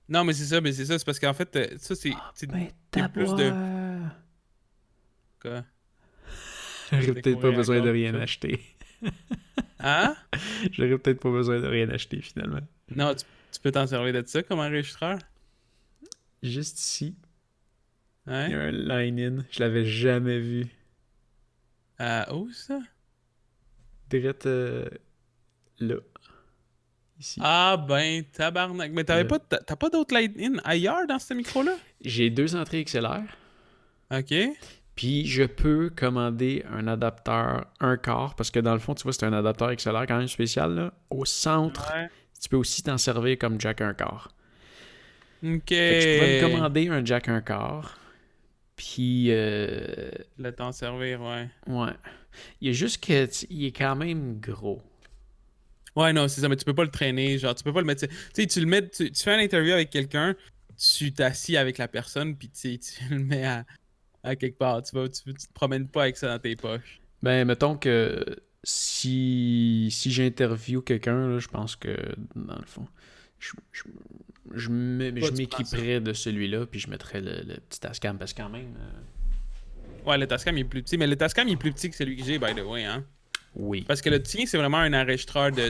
Non, mais c'est ça, c'est parce qu'en fait, ça, c'est plus de... Quoi? J'aurais peut-être pas besoin de rien acheter. Hein? J'aurais peut-être pas besoin de rien acheter, finalement. Non, tu peux t'en servir de ça comme enregistreur? Juste ici, Ouais? il y a un line-in. Je l'avais jamais vu. Où ça? Direct là. Ici. Ah ben, tabarnak. Mais t'as pas d'autres line-in ailleurs dans ce micro-là? J'ai 2 entrées XLR. OK. Puis je peux commander un adapteur 1/4 parce que dans le fond, tu vois, c'est un adapteur XLR quand même spécial. Là. Au centre, tu peux aussi t'en servir comme jack 1/4. OK. Fait que je pourrais me commander un jack 1/4. Puis... Le t'en servir, ouais. Ouais. Il y a juste qu'il est quand même gros. Ouais, non, c'est ça, mais tu peux pas le traîner. Genre, tu peux pas le mettre... Tu sais, tu le mets... Tu fais une interview avec quelqu'un, tu t'assis avec la personne, puis tu le mets à quelque part. Tu te promènes pas avec ça dans tes poches. Ben, mettons que si j'interviewe quelqu'un, là, je pense que, dans le fond, je m'équiperais de celui-là, puis je mettrais le petit Tascam, parce que quand même... Ouais, le Tascam, il est plus petit. Mais le Tascam, il est plus petit que celui que j'ai, by the way, hein. Oui. Parce que le tien, c'est vraiment un enregistreur tu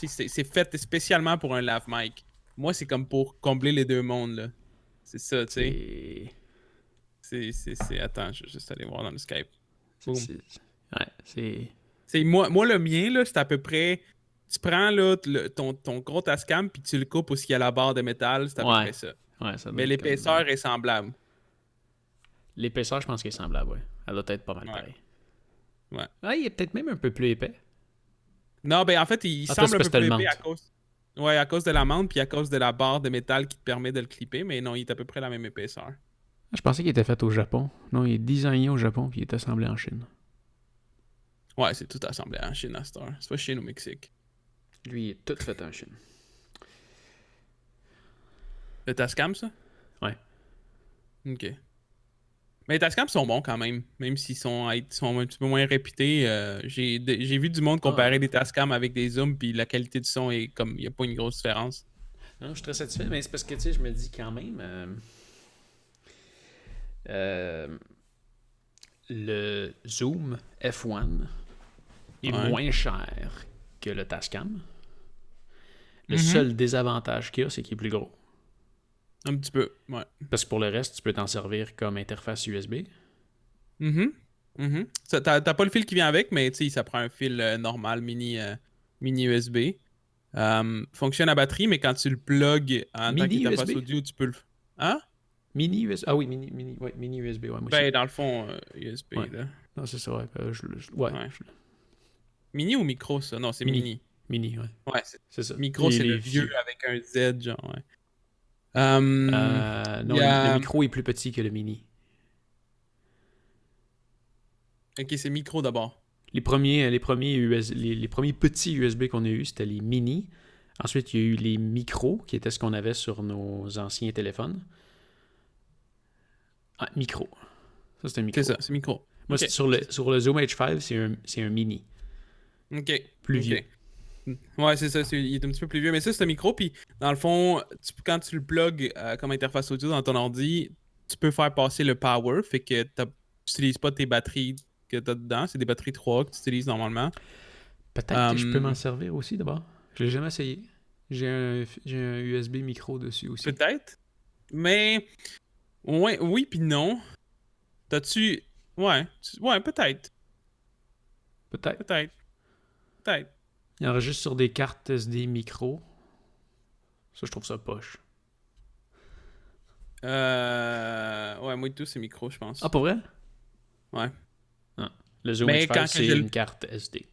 sais, c'est fait spécialement pour un lav mic. Moi, c'est comme pour combler les deux mondes, là. C'est ça, tu sais. Attends, je vais juste aller voir dans le Skype. Boom. C'est moi, le mien, là, c'est à peu près... Tu prends là, ton gros Tascam, puis tu le coupes où il y a la barre de métal, c'est à peu près ça. Ouais, ça mais l'épaisseur est semblable. L'épaisseur, je pense qu'elle est semblable, ouais. Elle doit être pas mal pareil. Ouais. Ah, il est peut-être même un peu plus épais. Non, ben en fait, il semble un peu plus épais à cause de la menthe, puis à cause de la barre de métal qui te permet de le clipper, mais non, il est à peu près la même épaisseur. Je pensais qu'il était fait au Japon. Non, il est designé au Japon, puis il est assemblé en Chine. Ouais, c'est tout assemblé en Chine à cette heure. C'est pas Chine au Mexique. Lui, il est tout fait en Chine. Le Tascam, ça? Ouais. Ok. Mais les Tascam sont bons quand même s'ils sont un petit peu moins réputés. J'ai vu du monde comparer des Tascam avec des Zooms, puis la qualité du son est comme, il n'y a pas une grosse différence. Non, je suis très satisfait, mais c'est parce que, tu sais, je me dis quand même... le Zoom F1 est moins cher que le Tascam. Le seul désavantage qu'il y a, c'est qu'il est plus gros. Un petit peu, ouais. Parce que pour le reste, tu peux t'en servir comme interface USB. T'as pas le fil qui vient avec, mais tu sais, ça prend un fil normal, mini USB. Fonctionne à batterie, mais quand tu le plugs en tant qu'interface audio, tu peux le... Hein? Mini USB. Ah oui, mini USB, ouais, moi ben, aussi. dans le fond, USB, là. Non, c'est ça, ouais. Mini ou micro, ça? Non, c'est mini. Mini, ouais. Ouais, c'est ça. Micro, c'est le vieux avec un Z, genre, ouais. Non, le micro est plus petit que le mini. Ok, c'est micro d'abord. Les premiers petits USB qu'on a eu, c'était les mini. Ensuite, il y a eu les micros, qui étaient ce qu'on avait sur nos anciens téléphones. Ah, micro. Ça, c'est un micro. C'est ça, c'est micro. Moi, sur le Zoom H5, c'est un mini. Ok. Plus vieux. Ouais, c'est ça. Il est un petit peu plus vieux. Mais ça, c'est un micro. Puis, dans le fond, quand tu le plugs comme interface audio dans ton ordi, tu peux faire passer le power. Fait que tu n'utilises pas tes batteries que tu as dedans. C'est des batteries 3 que tu utilises normalement. Peut-être que je peux m'en servir aussi d'abord. Je l'ai jamais essayé. J'ai un USB micro dessus aussi. Peut-être. Mais, ouais, oui puis non. T'as-tu... Ouais, peut-être. Peut-être. Il enregistre sur des cartes SD micro. Ça, je trouve ça poche. Ouais, moi et tout, c'est micro, je pense. Ah, pour vrai? Ouais. Ah. Le Zoom H5, c'est une carte SD.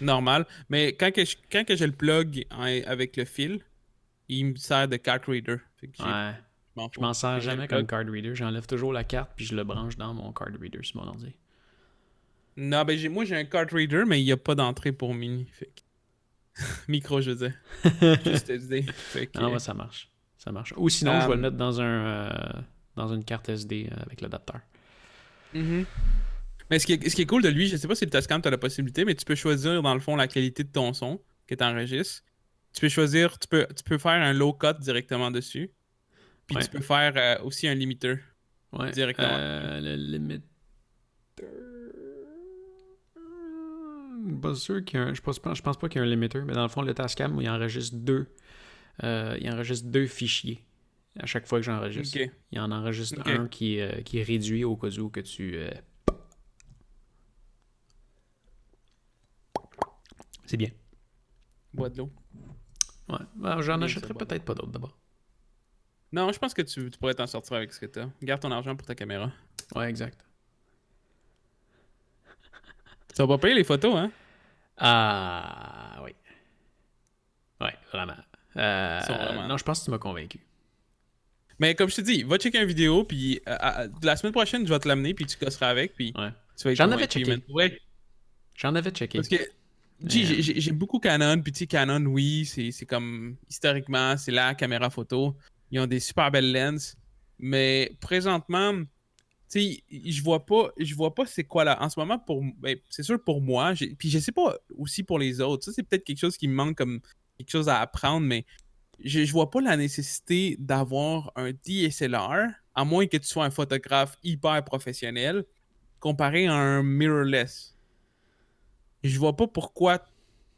Normal. Mais quand que je le plug avec le fil, il me sert de card reader. Fait que je m'en sers jamais comme card reader. J'enlève toujours la carte puis je le branche dans mon card reader sur mon ordi. Non, ben moi j'ai un card reader, mais il n'y a pas d'entrée pour mini. Fait que... Micro, je veux dire. Juste SD. Fait que... Ah, ouais, ça marche. Ça marche. Ou sinon, je vais le mettre dans dans une carte SD avec l'adapteur. mhm. Mais ce qui est cool de lui, je sais pas si le Tascam tu as la possibilité, mais tu peux choisir dans le fond la qualité de ton son que tu enregistres. Tu peux choisir, tu peux faire un low cut directement dessus. Puis Ouais. tu peux faire aussi un limiteur Ouais. directement. Le limiter. Pas sûr qu'il y a un... je pense pas qu'il y a un limiter, mais dans le fond, le Tascam, il enregistre deux fichiers à chaque fois que j'enregistre. Ok. Il en enregistre Ok. un qui est réduit au cas où que tu... C'est bien. Bois de l'eau. Ouais. Ben, j'en Bien, achèterai ça, bois de l'eau. peut-être pas d'autres d'abord. Non, je pense que tu pourrais t'en sortir avec ce que t'as. Garde ton argent pour ta caméra. Ouais, exact. Ça va pas payer les photos, hein? Ah, oui. Ouais, vraiment. Ils sont vraiment. Non, je pense que tu m'as convaincu. Mais comme je te dis, va checker une vidéo, puis la semaine prochaine, je vais te l'amener, puis tu casseras avec, puis Ouais. tu vas être J'en avais convaincu. checké. Ouais. J'en avais checké. Parce que, j'aime beaucoup Canon, puis tu sais, Canon, oui, c'est comme, historiquement, c'est la caméra photo. Ils ont des super belles lenses, mais présentement, tu sais, je vois pas c'est quoi là. En ce moment, ben, c'est sûr pour moi, puis je sais pas aussi pour les autres. Ça, c'est peut-être quelque chose qui me manque comme quelque chose à apprendre, mais je vois pas la nécessité d'avoir un DSLR, à moins que tu sois un photographe hyper professionnel, comparé à un mirrorless. Je vois pas pourquoi, tu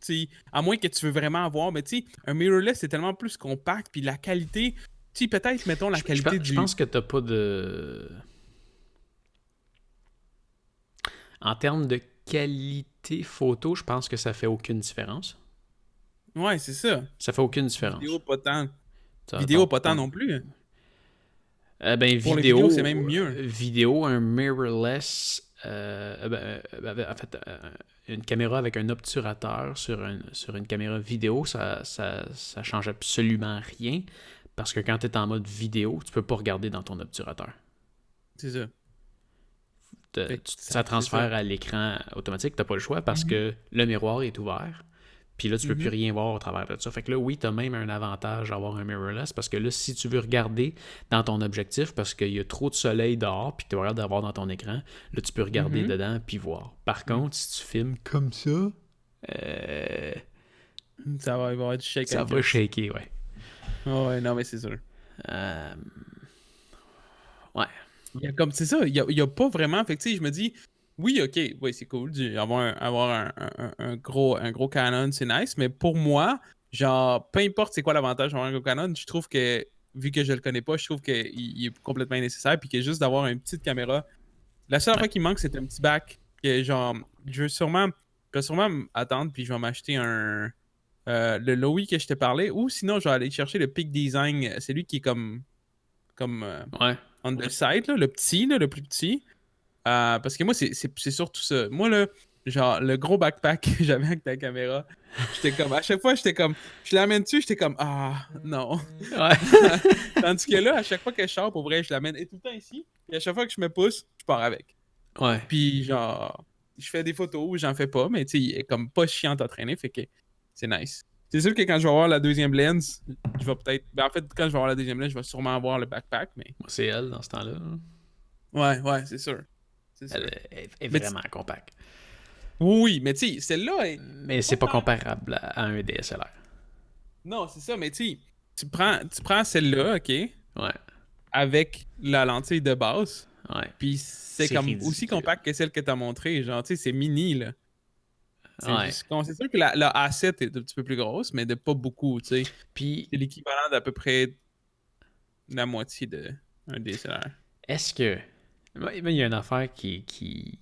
sais, à moins que tu veux vraiment avoir, mais tu sais, un mirrorless, c'est tellement plus compact, puis la qualité, tu sais, peut-être, mettons, la qualité Je du... pense que t'as pas de... En termes de qualité photo, je pense que ça fait aucune différence. Ouais, c'est ça. Ça fait aucune différence. Vidéo, pas tant. Ton- Vidéo, pas tant ton- non plus. Ben, Pour les vidéos, c'est même mieux. vidéo, un mirrorless, en fait, une caméra avec un obturateur sur une caméra vidéo, ça change absolument rien. Parce que quand tu es en mode vidéo, tu peux pas regarder dans ton obturateur. C'est ça. Ça transfère à l'écran automatique, t'as pas le choix parce que le miroir est ouvert. Puis là, tu peux plus rien voir au travers de ça. Fait que là, oui, tu as même un avantage d'avoir un mirrorless parce que là, si tu veux regarder dans ton objectif parce qu'il y a trop de soleil dehors puis que tu as l'air d'avoir dans ton écran, là, tu peux regarder dedans puis voir. Par contre, si tu filmes comme ça, Ça va, il va y avoir du shake. ça va shaker, ouais. Oh, ouais, non, mais c'est sûr. Ouais. C'est ça, il y a pas vraiment. Fait que, tu sais, je me dis, oui, ok, oui, c'est cool. Avoir un gros Canon, c'est nice. Mais pour moi, genre, peu importe c'est quoi l'avantage d'avoir un gros Canon, je trouve que, vu que je le connais pas, je trouve qu'il est complètement nécessaire. Puis que juste d'avoir une petite caméra. La seule fois qui manque, c'est un petit bac. Que, genre, je vais sûrement attendre, puis je vais m'acheter le Lowy que je t'ai parlé. Ou sinon, je vais aller chercher le Peak Design. C'est lui qui est comme Ouais. on the side, là, le petit, là, le plus petit. Parce que moi, c'est surtout ça. Moi, là, genre, le gros backpack que j'avais avec ta caméra, j'étais comme, à chaque fois, j'étais comme, je l'amène dessus, j'étais comme, ah, non. Ouais. Tandis que là, à chaque fois que je sors, pour vrai, je l'amène et tout le temps ici. Et à chaque fois que je me pousse, je pars avec. Ouais. Puis, genre, je fais des photos ou j'en fais pas, mais tu sais, il est comme pas chiant à traîner, fait que c'est nice. C'est sûr que quand je vais avoir la deuxième lens, je vais peut-être. Ben, en fait, quand je vais avoir la deuxième lens, je vais sûrement avoir le backpack, mais. C'est elle dans ce temps-là. Ouais, c'est sûr. C'est sûr. Elle est Mais vraiment compacte. Oui, mais tu sais, celle-là. Mais c'est pas comparable à un DSLR. Non, c'est ça, mais tu sais, tu prends celle-là, ok, Ouais. avec la lentille de base, Ouais. puis c'est comme ridicule. aussi compact que celle que t'as montrée. Genre, tu sais, c'est mini, là. Ouais. C'est sûr que la A7 est un petit peu plus grosse, mais de pas beaucoup, tu sais. Puis, C'est l'équivalent d'à peu près la moitié d'un DSLR. est-ce que... Il y a une affaire qui...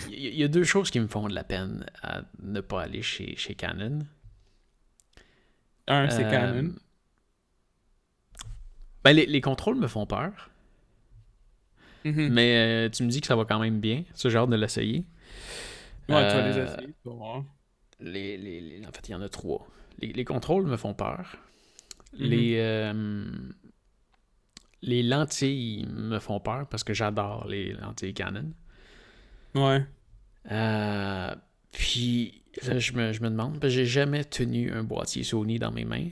Il y a deux choses qui me font de la peine à ne pas aller chez Canon. Un, c'est Canon. Ben, les contrôles me font peur. Mhm. Mais tu me dis que ça va quand même bien. Ça, j'ai hâte de l'essayer. Ouais, tu vas les essayer, tu vas voir. En fait, il y en a trois. Les contrôles me font peur. Mhm. Les lentilles me font peur parce que j'adore les lentilles Canon. Ouais. Puis là, je me demande, parce que j'ai jamais tenu un boîtier Sony dans mes mains.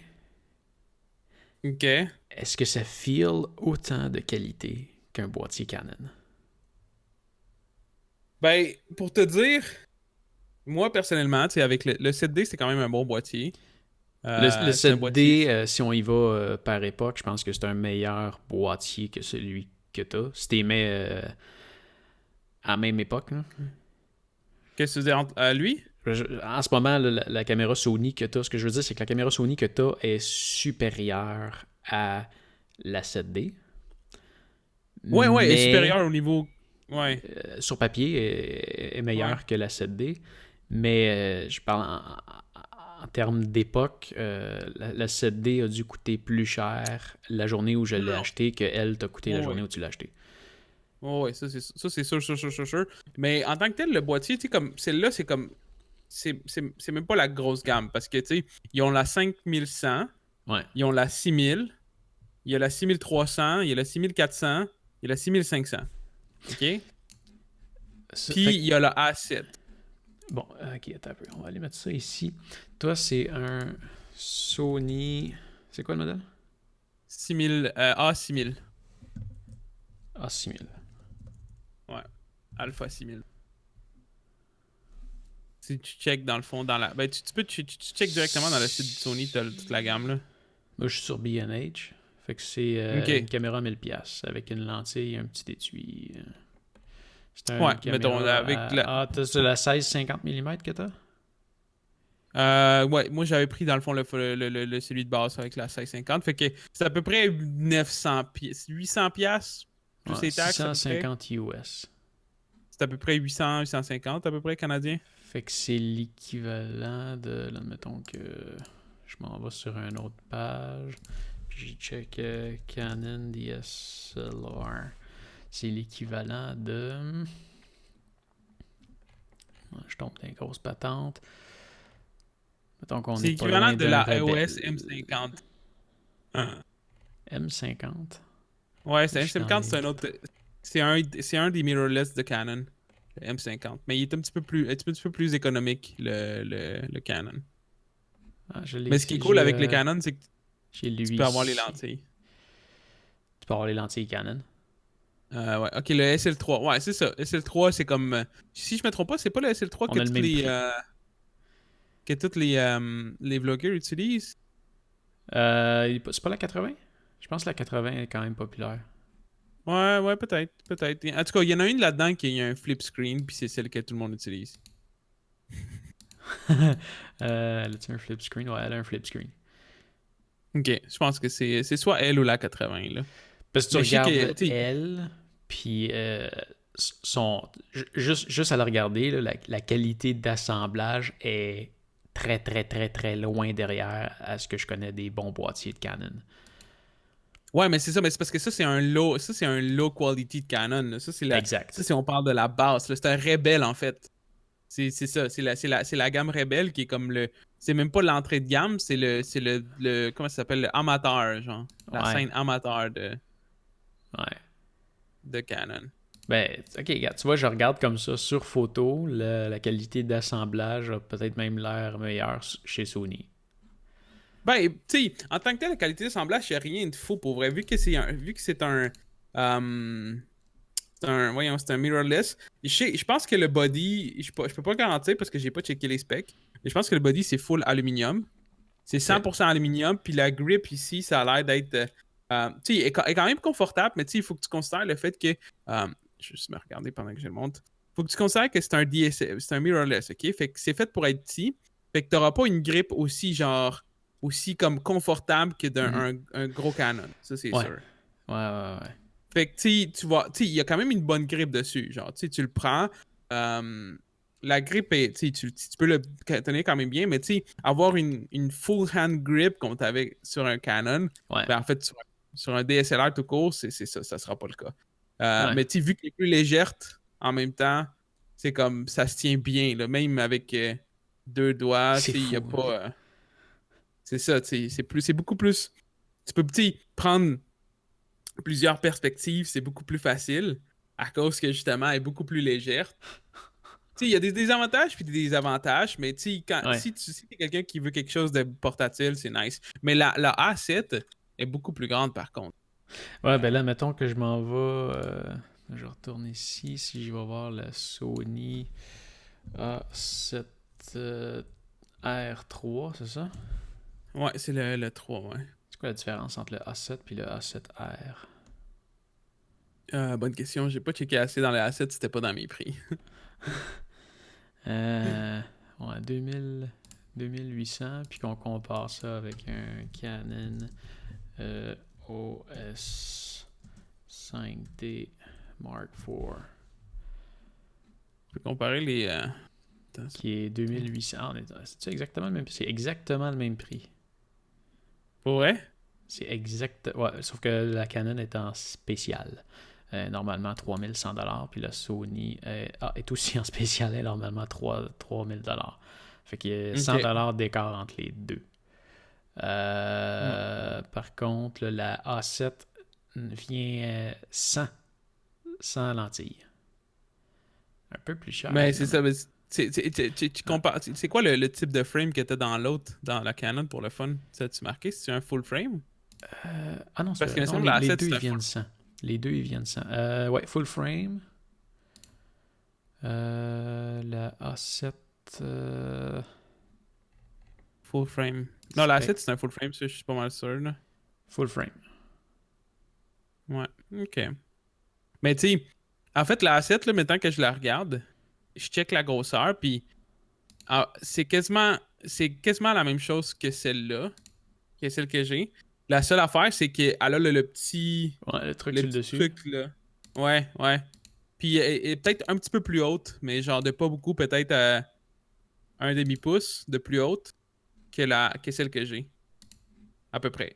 OK. Est-ce que ça feel autant de qualité qu'un boîtier Canon? Ben, pour te dire, moi, personnellement, tu sais, avec le 7D, c'est quand même un bon boîtier. Le C'est un boîtier... 7D, si on y va par époque, je pense que c'est un meilleur boîtier que celui que t'as. Si t'es mets à la même époque, là. Qu'est-ce que tu veux dire lui? En ce moment, là, la caméra Sony que t'as, ce que je veux dire, c'est que la caméra Sony que t'as est supérieure à la 7D. Ouais, elle est Mais supérieure au niveau... Ouais. sur papier, est Ouais. meilleure que la 7D. Mais je parle en termes d'époque, la 7D a dû coûter plus cher la journée où je l'ai Non. acheté que elle t'a coûté la journée Ouais. où tu l'as acheté. Ouais, ça, c'est sûr. Mais en tant que tel, le boîtier, tu sais, comme... Celle-là, c'est comme... C'est même pas la grosse gamme. Parce que, tu sais, ils ont la 5100, Ouais. ils ont la 6000, il y a la 6300, il y a la 6400, il y a la 6500. OK? Puis, il y a la A7. Bon, ok, attends un peu. On va aller mettre ça ici. Toi, c'est un Sony. C'est quoi le modèle? 6000, A6000. A6000. Ouais. Alpha 6000. Si tu check dans le fond, dans la. Ben, tu check directement dans le site de Sony, t'as toute la gamme, là. Moi, je suis sur B&H. Fait que c'est une Ok. caméra 1000$ avec une lentille et un petit étui. C'est Ouais, une mettons, caméra avec la. Ah, t'as la 16-50 mm que t'as? Ouais, moi j'avais pris dans le fond celui de base avec la 1650. Fait que c'est à peu près 900 pièces. 800 pièces plus Ouais, les taxes à peu près. 650 US. C'est à peu près 800, 850 à peu près canadien. Fait que c'est l'équivalent de... Là, mettons que je m'en vais sur une autre page. Puis j'y check Canon DSLR. C'est l'équivalent de... Je tombe dans une grosse patente. Mettons qu'on C'est n'est pas l'équivalent loin de d'un la EOS Rebelle. M50. M50. Ouais, Je c'est suis dans M50, les... c'est un autre. C'est un des mirrorless de Canon. Le M50. Mais il est un petit peu plus économique, le Canon. Ah, je l'ai Mais ce qui est ici. cool avec les Canon, c'est que J'ai tu lui peux avoir les ici. lentilles. Tu peux avoir les lentilles Canon. Ouais, ok, le SL3. Ouais, c'est ça. SL3, c'est comme. Si je me trompe pas, c'est pas le SL3 On a le même prix. Que tous les vloggers utilisent. C'est pas la 80? Je pense que la 80 est quand même populaire. Ouais, peut-être. En tout cas, il y en a une là-dedans qui a un flip screen, puis c'est celle que tout le monde utilise. Elle a un flip screen? Ouais, elle a un flip screen. Ok, je pense que c'est soit elle ou la 80, là. Parce que tu Mais je sais que, regardes tu sais, elle, puis juste à la regarder, là, la qualité d'assemblage est très, très, très, très loin derrière à ce que je connais des bons boîtiers de Canon. ouais, mais c'est ça, mais c'est parce que ça c'est un low quality de Canon, là. Ça Exact. c'est on parle de la base, là. C'est un Rebelle en fait. C'est ça, c'est la gamme Rebelle qui est comme c'est même pas l'entrée de gamme, c'est le comment ça s'appelle, le amateur, genre, la Ouais. scène amateur Ouais. de Canon. Ben, ok, regarde, tu vois, je regarde comme ça sur photo, la qualité d'assemblage a peut-être même l'air meilleure chez Sony. Ben, tu sais, en tant que tel, la qualité d'assemblage, il n'y a rien de faux pour vrai. Vu que c'est un mirrorless. Je pense que le body, je peux pas le garantir parce que j'ai pas checké les specs, mais je pense que le body c'est full aluminium. C'est Ok. 100% aluminium, puis la grip ici, ça a l'air d'être. Tu sais, est quand même confortable, mais tu sais, il faut que tu considères le fait que. Je vais juste me regarder pendant que je le monte. Il faut que tu considères que c'est un c'est un mirrorless, ok? Fait que c'est fait pour être petit. Fait que t'auras pas une grip aussi, genre, aussi comme confortable que d'un Mhm. un gros Canon. Ça, c'est Ouais. sûr. Ouais. Fait que, tu vois, il y a quand même une bonne grippe dessus. Genre, tu le prends. La grippe, tu peux le tenir quand même bien, mais avoir une full hand grip comme tu avais sur un Canon, Ouais. ben en fait, sur un DSLR tout court, c'est ça sera pas le cas. Ouais. Mais vu qu'elle est plus légère en même temps, c'est comme ça se tient bien, là, même avec deux doigts, C'est il n'y a fou, hein. pas. C'est ça, c'est beaucoup plus. Tu peux prendre plusieurs perspectives, c'est beaucoup plus facile. à cause que justement, elle est beaucoup plus légère. Tu sais, il y a des désavantages puis des désavantages, mais tu sais, Ouais. si tu es quelqu'un qui veut quelque chose de portatile, c'est nice. Mais la A7 est beaucoup plus grande par contre. Ouais, ben là, mettons que je m'en vais. Je retourne ici. Si je vais voir la Sony A7 R3, c'est ça? Ouais, c'est le 3, ouais. C'est quoi la différence entre le A7 et le A7R? Bonne question, j'ai pas checké assez dans le A7, c'était pas dans mes prix. Ouais, 2800, puis qu'on compare ça avec un Canon OS 5D Mark IV. Je peux comparer les... Qui est 2800. Ah, c'est exactement le même prix? C'est exactement le même prix. Pour vrai? C'est exact. Ouais, sauf que la Canon est en spécial. Normalement 3100$, puis la Sony est aussi en spécial, elle est normalement 3000$. Fait qu'il y a 100$ d'écart entre les deux. Par contre, la A7 vient sans lentilles. Un peu plus cher. Mais c'est ça, mais tu compares... C'est quoi le type de frame que t'as dans l'autre, dans la Canon pour le fun? Ça tu marqué? C'est un full frame? Ah non, c'est Parce que non, la les A7, deux c'est ils viennent sans. Les deux ils viennent sans. Ouais, full frame. La A7. Full frame. Non, la A7 c'est un full frame, ça, je suis pas mal sûr. Là. Full frame. Ouais, ok. Mais tu sais, en fait, la A7, là, maintenant que je la regarde, je check la grosseur, puis c'est quasiment la même chose que celle-là, que celle que j'ai. La seule affaire, c'est qu'elle a le petit... Ouais, le truc le sur le petit dessus. truc, là. Ouais, ouais. Puis elle est peut-être un petit peu plus haute, mais genre de pas beaucoup, peut-être un demi-pouce de plus haute que celle que j'ai. À peu près.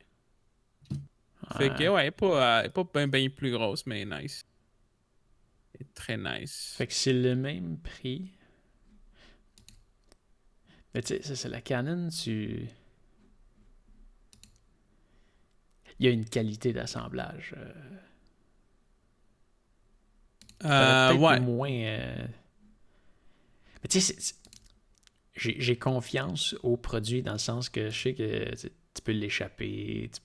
Fait que, ouais, pas bien plus grosse, mais nice. C'est très nice. Fait que c'est le même prix. Mais tu sais, ça, c'est la Canon, il y a une qualité d'assemblage. Peut-être Ouais. moins. Mais tu sais, j'ai confiance au produit dans le sens que je sais que tu peux l'échapper, tu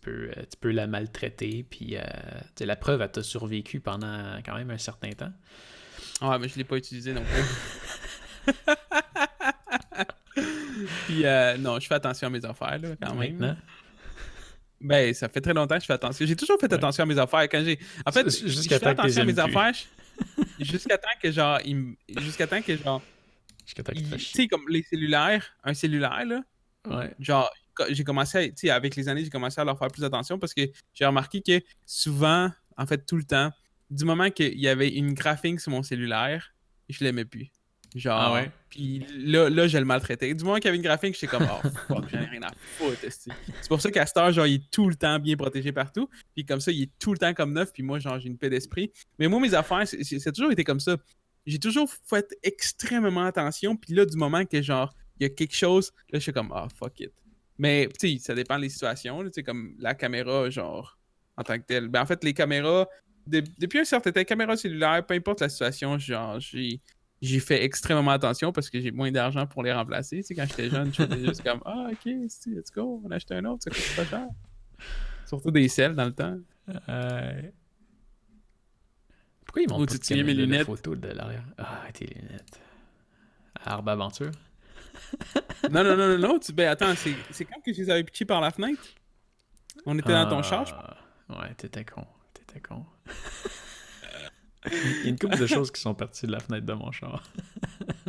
peux la maltraiter, puis la preuve, elle t'a survécu pendant quand même un certain temps. Ouais, mais je l'ai pas utilisé non plus. Puis non, je fais attention à mes affaires, là, quand même. Maintenant. Ben, ça fait très longtemps que je fais attention. J'ai toujours fait attention à mes affaires. En fait, jusqu'à je fais temps que attention à mes t'aimes plus. affaires jusqu'à temps que genre... Jusqu'à temps que genre... Jusqu'à temps que Tu sais, comme un cellulaire, là, Ouais. genre, j'ai commencé tu sais, avec les années, j'ai commencé à leur faire plus attention parce que j'ai remarqué que souvent, en fait, tout le temps, du moment qu'il y avait une graphique sur mon cellulaire, je l'aimais plus. Genre, Ah ouais? puis là, je le maltraitais. Du moment qu'il y avait une graphique, j'étais comme, oh fuck, j'en ai rien à foutre. C'est pour ça qu'à cette heure, genre, il est tout le temps bien protégé partout. Puis comme ça, il est tout le temps comme neuf. Puis moi, genre, j'ai une paix d'esprit. Mais moi, mes affaires, c'est toujours été comme ça. J'ai toujours fait extrêmement attention. Puis là, du moment que, genre, il y a quelque chose, là, je suis comme, ah, fuck it. Mais, tu sais, ça dépend des situations. Tu sais, comme la caméra, genre, en tant que telle. Ben, en fait, les caméras, depuis un certain temps, caméra cellulaire, peu importe la situation, genre, j'ai fait extrêmement attention parce que j'ai moins d'argent pour les remplacer. Tu sais, quand j'étais jeune, je faisais juste comme, ah, ok, let's go, on a acheté un autre, ça coûte pas cher. Surtout des selles dans le temps. Pourquoi ils montrent pas mes lunettes? la photo de l'arrière? Ah, tes lunettes. Arbre Aventure? Non. Ben attends, c'est quand que je les avais pitchés par la fenêtre? On était dans ton char, je pense. Ouais, t'étais con. Il y a une couple de choses qui sont parties de la fenêtre de mon char.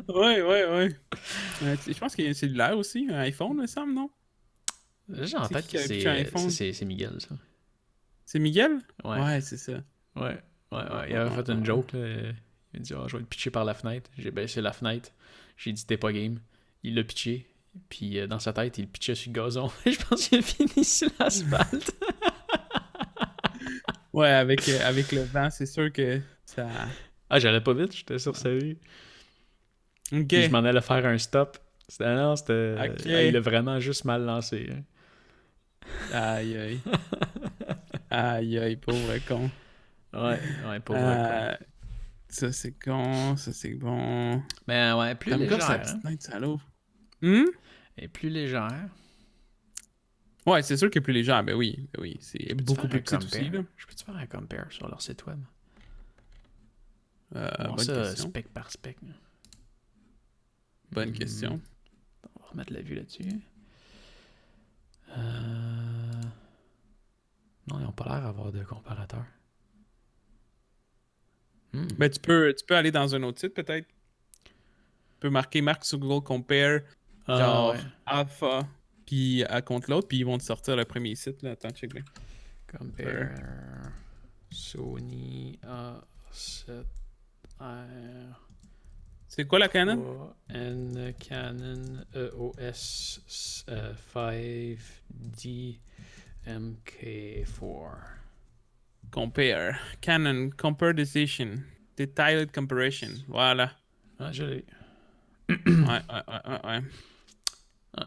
Ouais. Je pense qu'il y a un cellulaire aussi, un iPhone, me semble, non? J'ai en tête que c'est Miguel, ça. C'est Miguel? Ouais, c'est ça. Ouais. Il avait fait une joke, là. Il a dit, je vais le pitcher par la fenêtre. J'ai baissé la fenêtre. J'ai dit, t'es pas game. Il l'a pitché. Puis dans sa tête, il le pitchait sur le gazon. Je pense qu'il a fini sur l'asphalte. Ouais, avec le vent, c'est sûr que ça... Ah, j'allais pas vite, j'étais sur sa rue. Ok. Puis je m'en allais faire un stop. C'était... Okay. il a vraiment juste mal lancé. Hein. Aïe, pauvre con. Ouais, pauvre con. Ça, c'est con. Ça, c'est bon. Ben ouais, plus Comme légère. sa petite tête, salaud. Hum? Et plus légère. Ouais, c'est sûr qu'il est plus léger. Ben oui. Ben oui. C'est beaucoup plus petit aussi, là. Je peux-tu faire un compare sur leur site web? Bonne ça, question. spec par spec. Là. Bonne question. On va remettre la vue là-dessus. Non, ils n'ont pas l'air d'avoir de comparateur. Ben, tu peux aller dans un autre site, peut-être. Tu peux marquer Marque sur Google Compare, genre ouais. Alpha, puis contre l'autre, puis ils vont te sortir le premier site. Là. Attends, check bien. Compare Sony A7R. C'est quoi la Canon? N Canon EOS 5D MK4. Compare. Canon Compare Decision. Detailed Comparison. Voilà. Ah, je l'ai. ouais.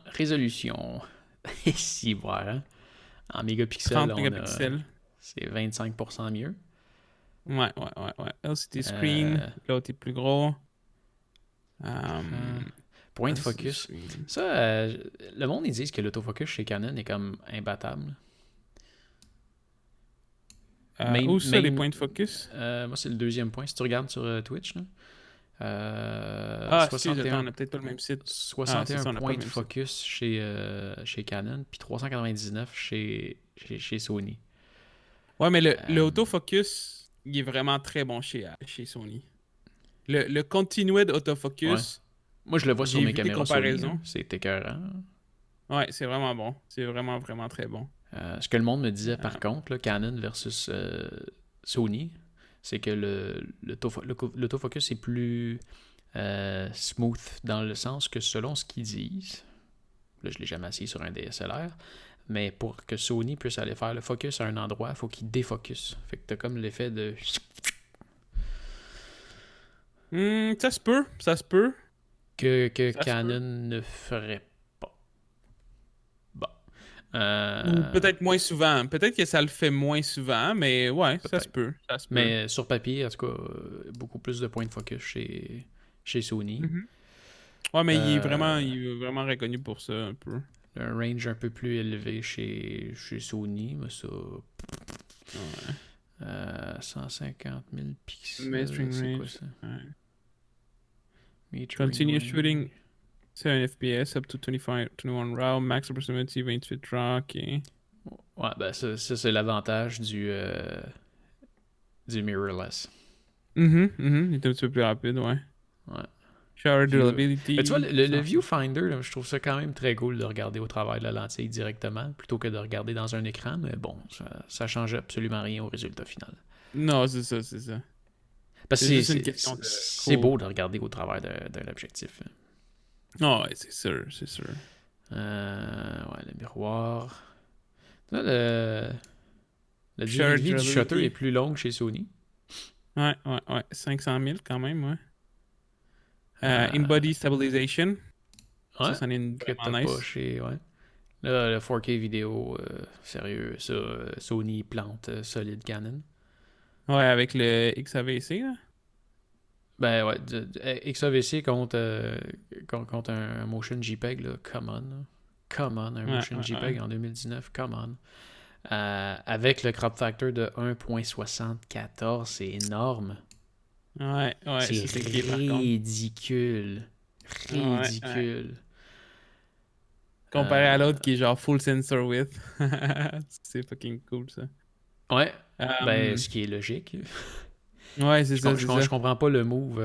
Résolution. Ici, voilà. En mégapixels, 30 mégapixels. C'est 25% mieux. Ouais. LCD screen. L'autre est plus gros. Point de focus. Ça, le monde, ils disent que l'autofocus chez Canon est comme imbattable. Où ça, les points de focus? Moi, c'est le deuxième point. Si tu regardes sur Twitch, là. 61, on a peut-être pas le même site. 61 points de focus chez Canon, puis 399 chez Sony. Ouais, mais le autofocus, il est vraiment très bon chez Sony. Le continued autofocus... Ouais. Moi, je le vois sur mes caméras Sony. C'est écœurant. Ouais, c'est vraiment bon. C'est vraiment, vraiment très bon. Ce que le monde me disait, par contre, là, Canon versus Sony, c'est que l'autofocus est plus smooth dans le sens que selon ce qu'ils disent, là, je l'ai jamais essayé sur un DSLR, mais pour que Sony puisse aller faire le focus à un endroit, il faut qu'il défocus. Fait que t'as comme l'effet de... Ça se peut. Que Canon ne ferait pas. Bon. Ou peut-être moins souvent. Peut-être que ça le fait moins souvent, mais ouais, ça se peut. Mais sur papier, en tout cas, beaucoup plus de points de focus chez Sony. Ouais, mais il est vraiment reconnu pour ça, un peu. Un range un peu plus élevé chez Sony, mais ça... 150 000 pixels, c'est quoi ça? Continue shooting 7 FPS up to 21 RAW, max proximity 28 RAW, ok. Ouais, ben ça c'est l'avantage du mirrorless. Il est un petit peu plus rapide, ouais. Shower durability. Ben, tu vois, le viewfinder, là, je trouve ça quand même très cool de regarder au travers de la lentille directement, plutôt que de regarder dans un écran, mais bon, ça change absolument rien au résultat final. Non, c'est ça. Parce que c'est beau de regarder au travers d'un objectif. Oh, ouais, c'est sûr. Ouais, le miroir. Là, la durée de vie du shutter est plus longue chez Sony. Ouais. 500 000 quand même, ouais. In-body stabilization. Ouais, ça en est une vraiment nice. Là, le 4K vidéo, sérieux, ça, Sony plante solide Canon. Ouais, avec le XAVC, là. Ben ouais, XAVC contre un motion JPEG, là, come on, un motion JPEG en 2019, come on. Avec le crop factor de 1.74, c'est énorme. Ouais, c'est ridicule. Comparé à l'autre qui est genre full sensor width. C'est fucking cool, ça. Ouais, ben ce qui est logique. Ouais, c'est ça. Je comprends pas le move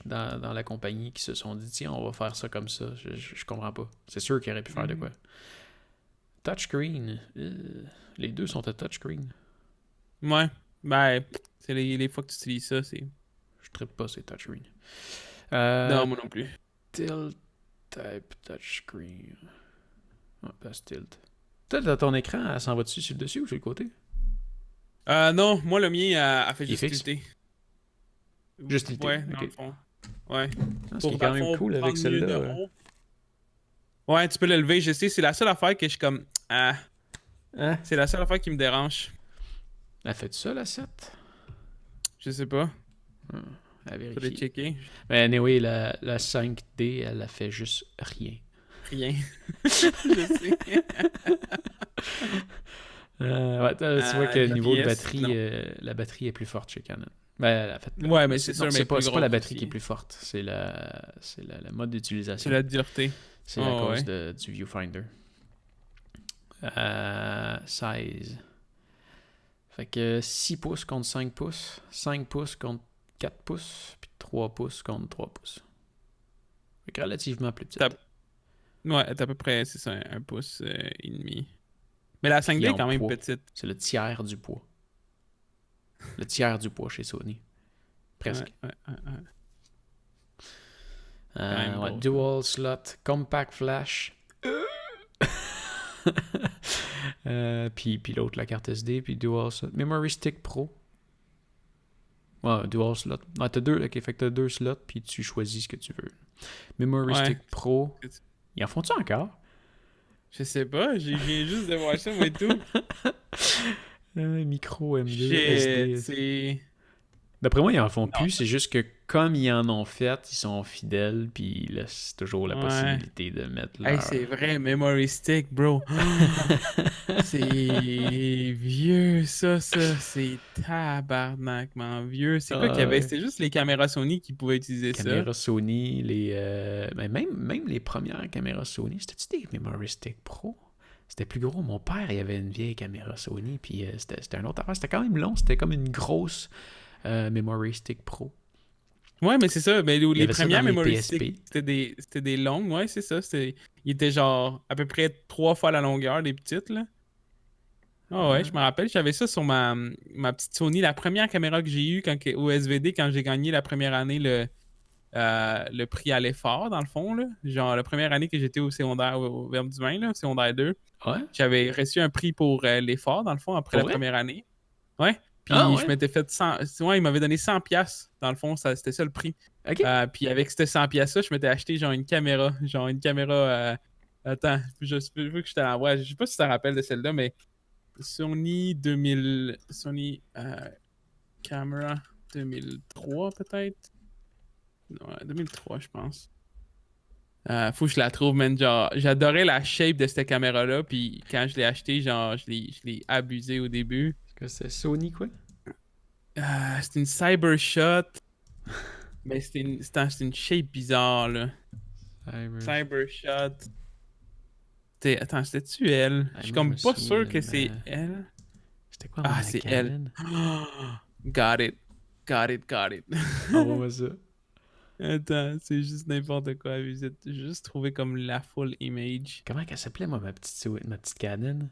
dans la compagnie qui se sont dit, tiens, on va faire ça comme ça. Je comprends pas. C'est sûr qu'ils auraient pu faire de quoi. Touchscreen. Les deux sont à touchscreen. Ouais. Ben, c'est les fois que tu utilises ça, c'est... Je trippe pas ces touchscreen. Non, moi non plus. Tilt type touchscreen. Ah, pas tilt. Peut-être ton écran, elle s'en va dessus sur le dessus ou sur le côté? Non, moi le mien a fait juste tilter. Juste tilter. Ouais, dans le fond. Ouais. Ce qui est quand même cool avec celle-là. Ouais, tu peux l'élever, je sais, c'est la seule affaire que je suis comme... C'est la seule affaire qui me dérange. Elle fait ça, la 7? Je sais pas. à Faudrait vérifier. checker. Mais anyway, la 5D, elle a fait juste rien. Rien. Je sais. Ouais, tu vois que niveau de FPS, batterie, non. la batterie est plus forte chez Canon. Ben, en fait, Ouais, mais c'est non, sûr, mais plus c'est pas la grosse batterie aussi. qui est plus forte, c'est le mode d'utilisation. C'est la dureté. C'est à cause du viewfinder. 16. Fait que 6 pouces contre 5 pouces, 5 pouces contre 4 pouces, puis 3 pouces contre 3 pouces. Fait que relativement plus petite. Ouais, c'est à peu près, c'est ça, 1 pouce et demi. Mais la 5D est quand même poids, petite. c'est le tiers du poids. Le tiers du poids chez Sony. Presque. Ouais, dual slot, compact flash. Puis l'autre, la carte SD, puis dual slot. Memory stick pro. Ouais, dual slot. Ah, t'as deux, ok, fait que t'as 2 slots, puis tu choisis ce que tu veux. Memory stick pro. Ils en font-tu encore? Je sais pas, j'ai viens juste de voir ça, moi et tout. Micro M2, Shit, SD. c'est... D'après moi, ils en font plus. C'est juste que comme ils en ont fait, ils sont fidèles, puis il laissent toujours la possibilité de mettre leur... Hey, c'est vrai, Memory Stick, bro. C'est vieux, ça. C'est tabarnakement vieux. C'est quoi qu'il y avait? C'était juste les caméras Sony qui pouvaient utiliser ça. Caméras Sony, même les premières caméras Sony, c'était-tu des Memory Stick Pro? C'était plus gros. Mon père, il avait une vieille caméra Sony, puis c'était un autre affaire. C'était quand même long. C'était comme une grosse Memory Stick Pro. Ouais, mais c'est ça. Mais les premières Memory PSP. Stick, c'était des longues. Ouais, c'est ça. Ils étaient genre à peu près 3 fois la longueur des petites, là. Ah ouais, je me rappelle, j'avais ça sur ma petite Sony, la première caméra que j'ai eue au SVD quand j'ai gagné la première année le prix à l'effort, dans le fond, là. Genre, la première année que j'étais au secondaire, au Verbe du Vin, là, au secondaire 2. Ouais. J'avais reçu un prix pour l'effort, dans le fond, après la première année. Ouais. Puis je m'étais fait 100... Ouais, il m'avait donné 100$, dans le fond, c'était ça le prix. OK. Puis avec ces 100$-là, je m'étais acheté genre une caméra. Attends, je veux que je te l'envoie. Je sais pas si tu te rappelles de celle-là, mais Sony Camera 2003 peut-être. Ouais, 2003 je pense. Faut que je la trouve, man. Genre, j'adorais la shape de cette caméra-là, puis quand je l'ai achetée, genre, je l'ai abusée au début. C'est Sony quoi? C'était une Cybershot. Mais c'était une shape bizarre, là. Cybershot. Attends, c'était-tu elle? Je suis comme pas sûr que c'est elle. C'était quoi Ah, c'est elle. Got it. Envoie ça. Attends, c'est juste n'importe quoi. J'ai juste trouvé comme la full image. Comment qu'elle s'appelait, moi, ma petite Canon?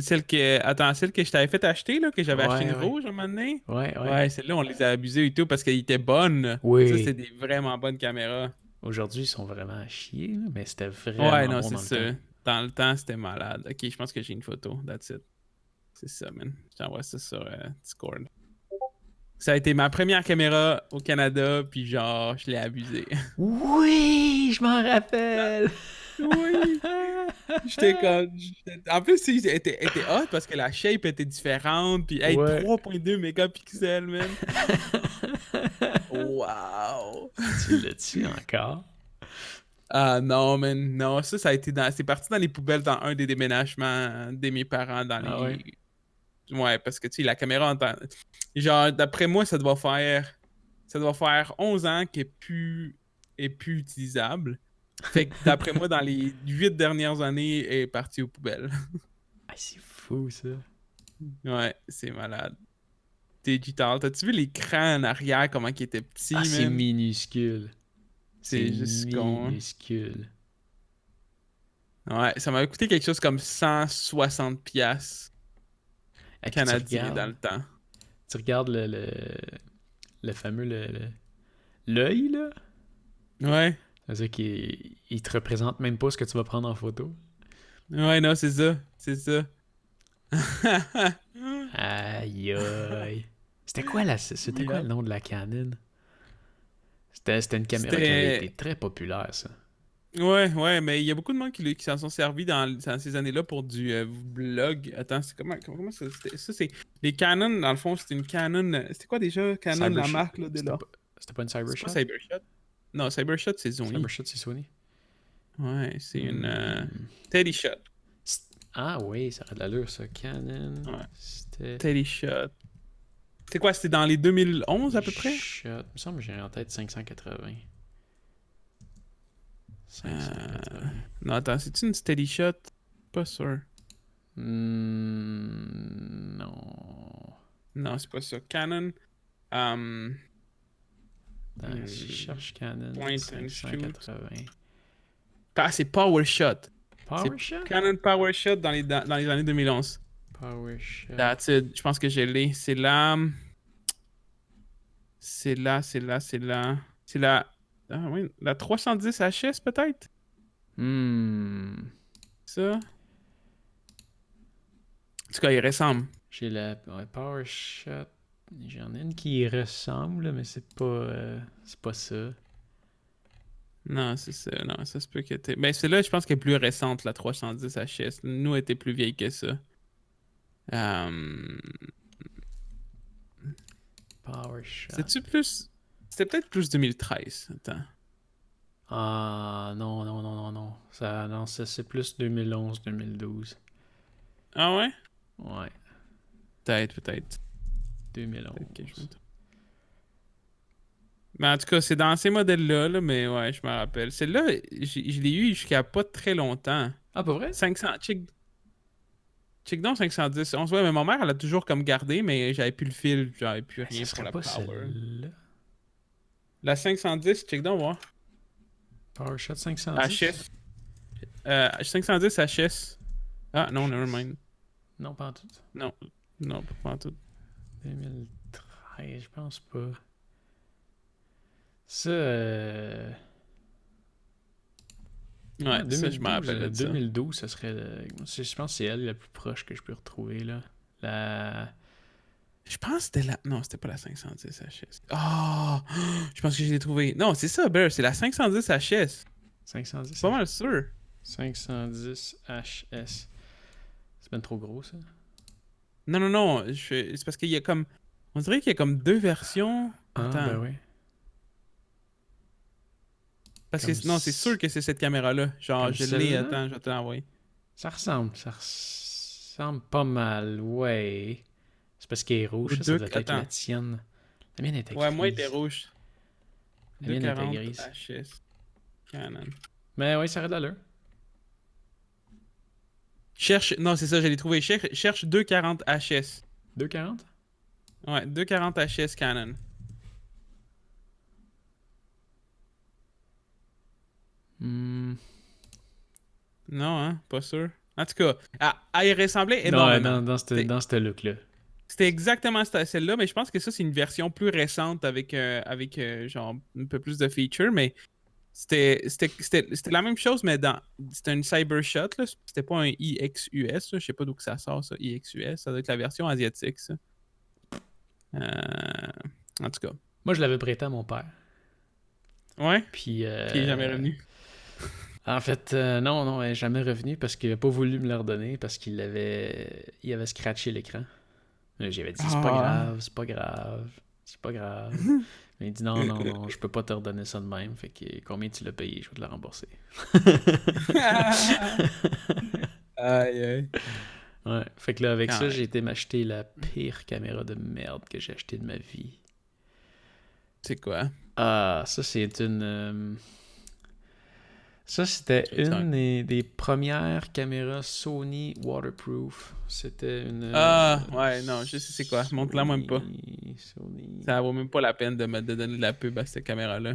Celle que je t'avais fait acheter, là, que j'avais acheté une rouge à un moment donné. Ouais, celle-là, on les a abusées et tout parce qu'elle était bonne. Oui. Ça, c'est des vraiment bonnes caméras. Aujourd'hui, ils sont vraiment à chier, là, mais c'était vraiment ouais, non, bon c'est dans ça. le temps. Dans le temps, c'était malade. Ok, je pense que j'ai une photo. That's it. C'est ça, man. Je t'envoie ça sur Discord. Ça a été ma première caméra au Canada, puis genre, je l'ai abusée. Oui, je m'en rappelle. Oui. J'étais comme... En plus, elle était hot parce que la shape était différente, puis hey, 3.2 mégapixels, man. Wow. Tu l'as-tu encore? Ah non, man. Non, ça a été c'est parti dans les poubelles dans un des déménagements de mes parents dans les... Ouais, parce que tu sais, la caméra genre, d'après moi, ça doit faire 11 ans qu'elle est plus utilisable. Fait que d'après moi, dans les 8 dernières années, elle est partie aux poubelles. Ah, c'est fou, ça. Ouais, c'est malade. Digital. T'as-tu vu l'écran en arrière, comment il était petit, man? C'est minuscule. C'est juste minuscule. Ouais, ça m'avait coûté quelque chose comme 160$ canadien dans le temps. Tu regardes le fameux l'œil, là? Ouais. C'est-à-dire qu'il te représente même pas ce que tu vas prendre en photo. Ouais, non, c'est ça. C'est ça. Aïe aïe. C'était quoi le nom de la Canon? C'était une caméra qui avait été très populaire, ça. Ouais, mais il y a beaucoup de monde qui s'en sont servis dans ces années-là pour du vlog. Attends, c'est comment ça? Ça, c'est. Les Canon, dans le fond, c'était une Canon. C'était quoi déjà? Canon, la Cybershot. marque là, de là. C'était pas une C'est pas Cybershot? Cybershot. Non, Cybershot, c'est Sony. Cybershot, c'est Sony. Ouais, c'est une Hmm. Steady Shot. Ah oui, ça a de l'allure, ça. Canon. Ouais. C'était. Steady Shot. C'est quoi? C'était dans les 2011 à peu près? Shot. Il me semble que j'ai en tête 580. Euh, 580. Non, attends, c'est-tu une Steady Shot? Pas sûr. Non. Non, c'est pas ça. Canon. Um, Attends, si je cherche Canon Point and shoot. 580. Ah, c'est Power Shot. C'est PowerShot? Canon Power Shot dans les années 2011. PowerShot. That's it. Je pense que je l'ai. C'est là. C'est là. C'est la. Ah oui, la 310 HS peut-être? Hmm. Ça? En tout cas, il ressemble. J'ai la PowerShot. J'en ai une qui y ressemble, mais c'est pas ça. Non, c'est ça. Non, ça se peut que t'es. Ben, celle-là, je pense qu'elle est plus récente, la 310 HS. Nous, elle était plus vieille que ça. Euh... PowerShot. C'est-tu plus. C'était peut-être plus 2013. Attends. Ah, non. Non, ça c'est plus 2011-2012. Ah ouais? Ouais, Peut-être. 2011. Peut-être que je me trompe. Mais en tout cas, c'est dans ces modèles-là, là, mais ouais, je me rappelle. Celle-là, je l'ai eu jusqu'à pas très longtemps. Ah, pas vrai? 500. Check donc 510. On se voit, mais ma mère, elle a toujours comme gardé, mais j'avais plus le fil, j'avais plus Ça rien pour serait la pas power. celle-là. La 510, check donc, voir. PowerShot 510? HS. 510 HS. Ah, non, nevermind. Non, pas en tout. Non, non, pas en tout. 2013, je pense pas. Ça, Ouais, ça, je me rappelle de ça. 2012, ça serait. Je pense que c'est elle la plus proche que je peux retrouver, là. La. Je pense que c'était la. Non, c'était pas la 510 HS. Oh! Je pense que je l'ai trouvé. Non, c'est ça, Bear, c'est la 510 HS. 510. Pas mal sûr. 510 HS. C'est bien trop gros, ça. Non. C'est parce qu'il y a comme. On dirait qu'il y a comme deux versions. Ah, Attends. ben oui. Parce Comme que non, c'est sûr que c'est cette caméra-là. Genre, comme je l'ai. celle-là? Attends, je vais te l'envoyer. Ça ressemble pas mal, ouais. C'est parce qu'elle est rouge, ça Deux. doit être Attends. la tienne. La mienne était Ouais, grise. moi, il était rouge. La mienne était 240 grise. HS. Canon. Mais oui, ça aurait de l'allure. Cherche. Non, c'est ça, je l'ai trouvé. Cherche 240 HS. 240? Ouais, 240 HS Canon. Hmm. Non, hein, pas sûr. En tout cas, elle y ressemblait Non, ouais, énormément. dans ce look-là. C'était exactement celle-là, mais je pense que ça, c'est une version plus récente avec, genre un peu plus de features, mais c'était la même chose, mais c'était une Cybershot, là. C'était pas un IXUS, là. Je sais pas d'où que ça sort, ça, IXUS. Ça doit être la version asiatique, ça. En tout cas. Moi, je l'avais prêté à mon père. Ouais, Puis. qui est jamais revenu. En fait, non, elle est jamais revenu parce qu'il avait pas voulu me le redonner parce il avait scratché l'écran. J'avais dit, c'est pas grave. Mais il dit, non, je peux pas te redonner ça de même. Fait que combien tu l'as payé, je vais te le rembourser. Aïe. Ouais, fait que là, avec ça, Ouais. j'ai été m'acheter la pire caméra de merde que j'ai acheté de ma vie. C'est quoi? Ah, ça, c'est une. Ça, c'était une des premières caméras Sony waterproof. C'était une. Ah, ouais, non, je sais c'est quoi. Montre-la même pas. Sony. Ça vaut même pas la peine de me donner de la pub à cette caméra-là.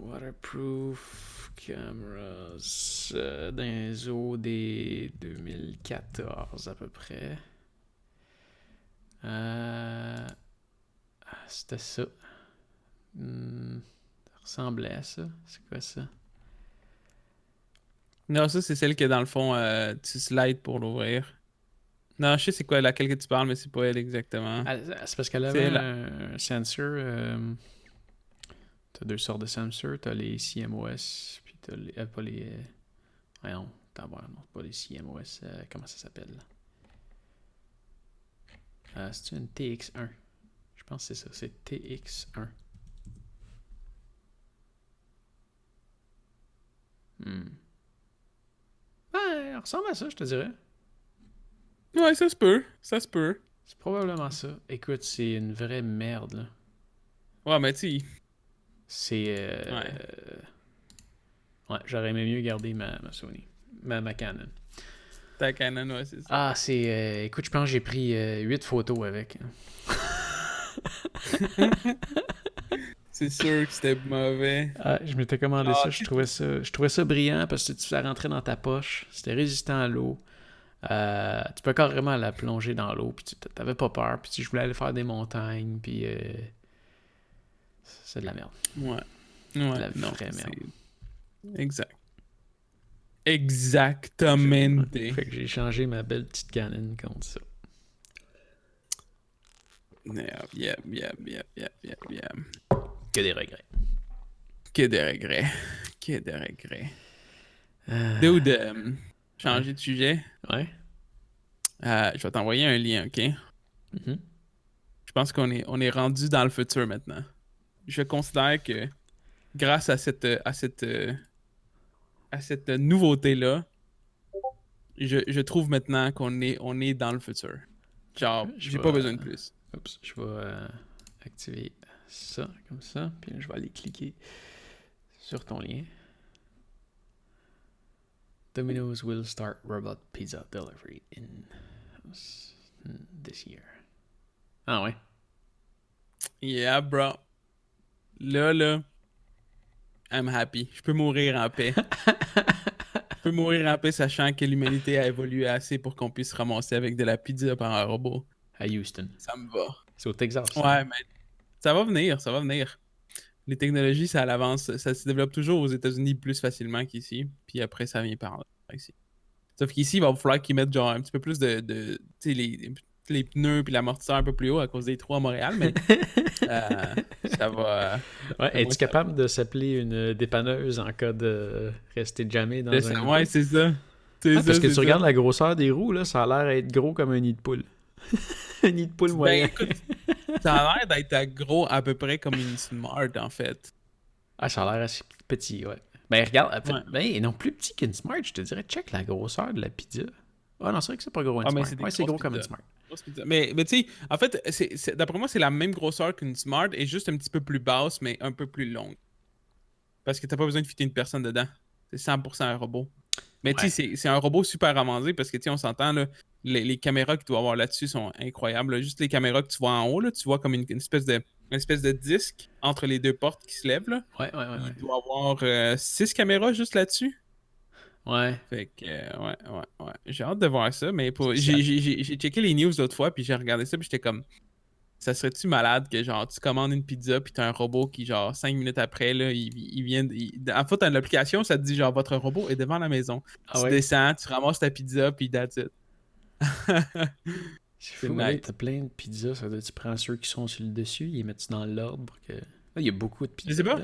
Waterproof cameras dans les eaux des 2014 à peu près. C'était ça. Ça ressemblait à ça. C'est quoi ça? Non, ça, c'est celle que dans le fond, tu slides pour l'ouvrir. Non, je sais c'est quoi laquelle que tu parles, mais c'est pas elle exactement. C'est parce qu'elle avait un sensor. T'as deux sortes de sensors. T'as les CMOS, puis t'as les, pas les... voyons, non, pas les CMOS. Comment ça s'appelle? C'est une TX1. Je pense que c'est ça, c'est TX1. Elle ressemble à ça, je te dirais. Ouais, ça se peut. Ça se peut. C'est probablement ça. Écoute, c'est une vraie merde, là. Ouais, mais tu sais. C'est... Ouais, j'aurais aimé mieux garder ma Sony. Ma Canon. Ta Canon, ouais, c'est ça. Ah, c'est... écoute, je pense que j'ai pris 8 photos avec. C'est sûr que c'était mauvais. Ah, je m'étais commandé ça. Je trouvais ça brillant parce que ça rentrait dans ta poche. C'était résistant à l'eau. Tu peux carrément la plonger dans l'eau. Puis tu t'avais pas peur. Puis je voulais aller faire des montagnes. Puis c'est de la merde. Ouais. De la vraie merde. Exact. Exactement. Fait que j'ai changé ma belle petite Canon contre ça. Yeah. Que des regrets. Que de regrets. Dude, changer de sujet. Ouais. Je vais t'envoyer un lien, ok? Mm-hmm. Je pense qu'on est rendu dans le futur maintenant. Je considère que grâce à cette nouveauté-là, je trouve maintenant qu'on est dans le futur. Genre, j'ai pas besoin de plus. Oups, je vais activer ça comme ça, puis je vais aller cliquer sur ton lien. Domino's will start robot pizza delivery in this year. Ah ouais? Yeah, bro. Là, I'm happy. Je peux mourir en paix. Je peux mourir en paix sachant que l'humanité a évolué assez pour qu'on puisse ramasser avec de la pizza par un robot. À Houston. Ça me va. C'est au Texas. Ouais, mais ça va venir. Les technologies, ça l'avance. Ça se développe toujours aux États-Unis plus facilement qu'ici. Puis après, ça vient par là, ici. Sauf qu'ici, il va falloir qu'ils mettent genre un petit peu plus de tu sais, les pneus puis l'amortisseur un peu plus haut à cause des trous à Montréal, mais ça va... Ouais, es-tu capable de s'appeler une dépanneuse en cas de rester jamais dans un... Ouais, c'est ça. Parce que tu regardes la grosseur des roues, là, ça a l'air d'être gros comme un nid de poule. Un nid de poule moyen. Ben, écoute, ça a l'air d'être gros à peu près comme une Smart, en fait. Ah, ça a l'air assez petit, ouais. Ben, regarde, en fait, ben, non plus petit qu'une Smart, je te dirais, check la grosseur de la pizza. Ah non, c'est vrai que c'est pas gros une Smart. Mais c'est gros comme une Smart. Mais tu sais, en fait, d'après moi, c'est la même grosseur qu'une Smart et juste un petit peu plus basse, mais un peu plus longue. Parce que t'as pas besoin de fitter une personne dedans. C'est 100% un robot. Mais tu sais, c'est un robot super avancé parce que tu sais, on s'entend, là, les caméras que tu dois avoir là-dessus sont incroyables. Là. Juste les caméras que tu vois en haut, là, tu vois comme une espèce de disque entre les deux portes qui se lèvent. Là. Ouais. Il doit avoir 6 caméras juste là-dessus. Ouais. Fait que, ouais. J'ai hâte de voir ça, mais j'ai checké les news l'autre fois, puis j'ai regardé ça, puis j'étais comme, ça serait-tu malade que, genre, tu commandes une pizza, puis t'as un robot qui, genre, 5 minutes après, là, il vient... En fait, dans l'application, ça te dit, genre, votre robot est devant la maison. Tu descends, tu ramasses ta pizza, puis that's it. C'est fou, nice. T'as plein de pizzas, ça doit tu prends ceux qui sont sur le dessus, ils les mettent dans l'ordre pour que... Ah, il y a beaucoup de pizzas. Je sais pas.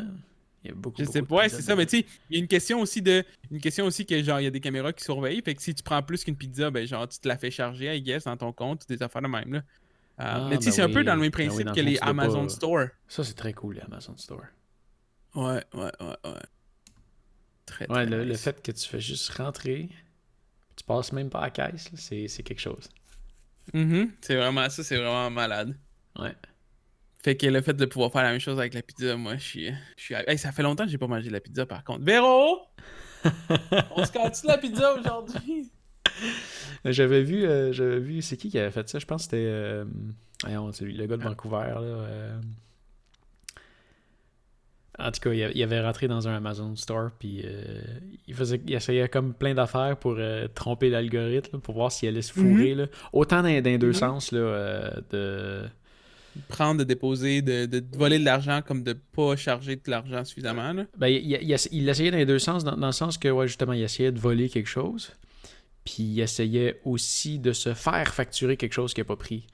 Il y a beaucoup, je sais pas, ouais, c'est ça, mais tu sais, il y a une question aussi que genre il y a des caméras qui surveillent, fait que si tu prends plus qu'une pizza, ben genre tu te la fais charger, I guess, dans ton compte, des affaires de même là. Mais tu sais, c'est un peu dans le même principe que les Amazon Store. Ça c'est très cool, les Amazon Store. Ouais. Très nice. Le fait que tu fais juste rentrer, tu passes même pas à la caisse, là, c'est quelque chose. C'est vraiment malade. Ouais. Fait que le fait de pouvoir faire la même chose avec la pizza, moi, je suis... Hey, ça fait longtemps que j'ai pas mangé de la pizza, par contre. Véro! On se casse la pizza aujourd'hui? J'avais vu, c'est qui avait fait ça? Je pense que c'était le gars de Vancouver, là. En tout cas, il avait rentré dans un Amazon Store, puis il essayait comme plein d'affaires pour tromper l'algorithme, pour voir s'il allait se fourrer, là. Autant dans les deux sens, là, de... prendre, de déposer, de voler de l'argent comme de pas charger de l'argent suffisamment. Là. Ben, il essayait dans les deux sens, dans le sens que, ouais, justement, il essayait de voler quelque chose, puis il essayait aussi de se faire facturer quelque chose qu'il n'a pas pris.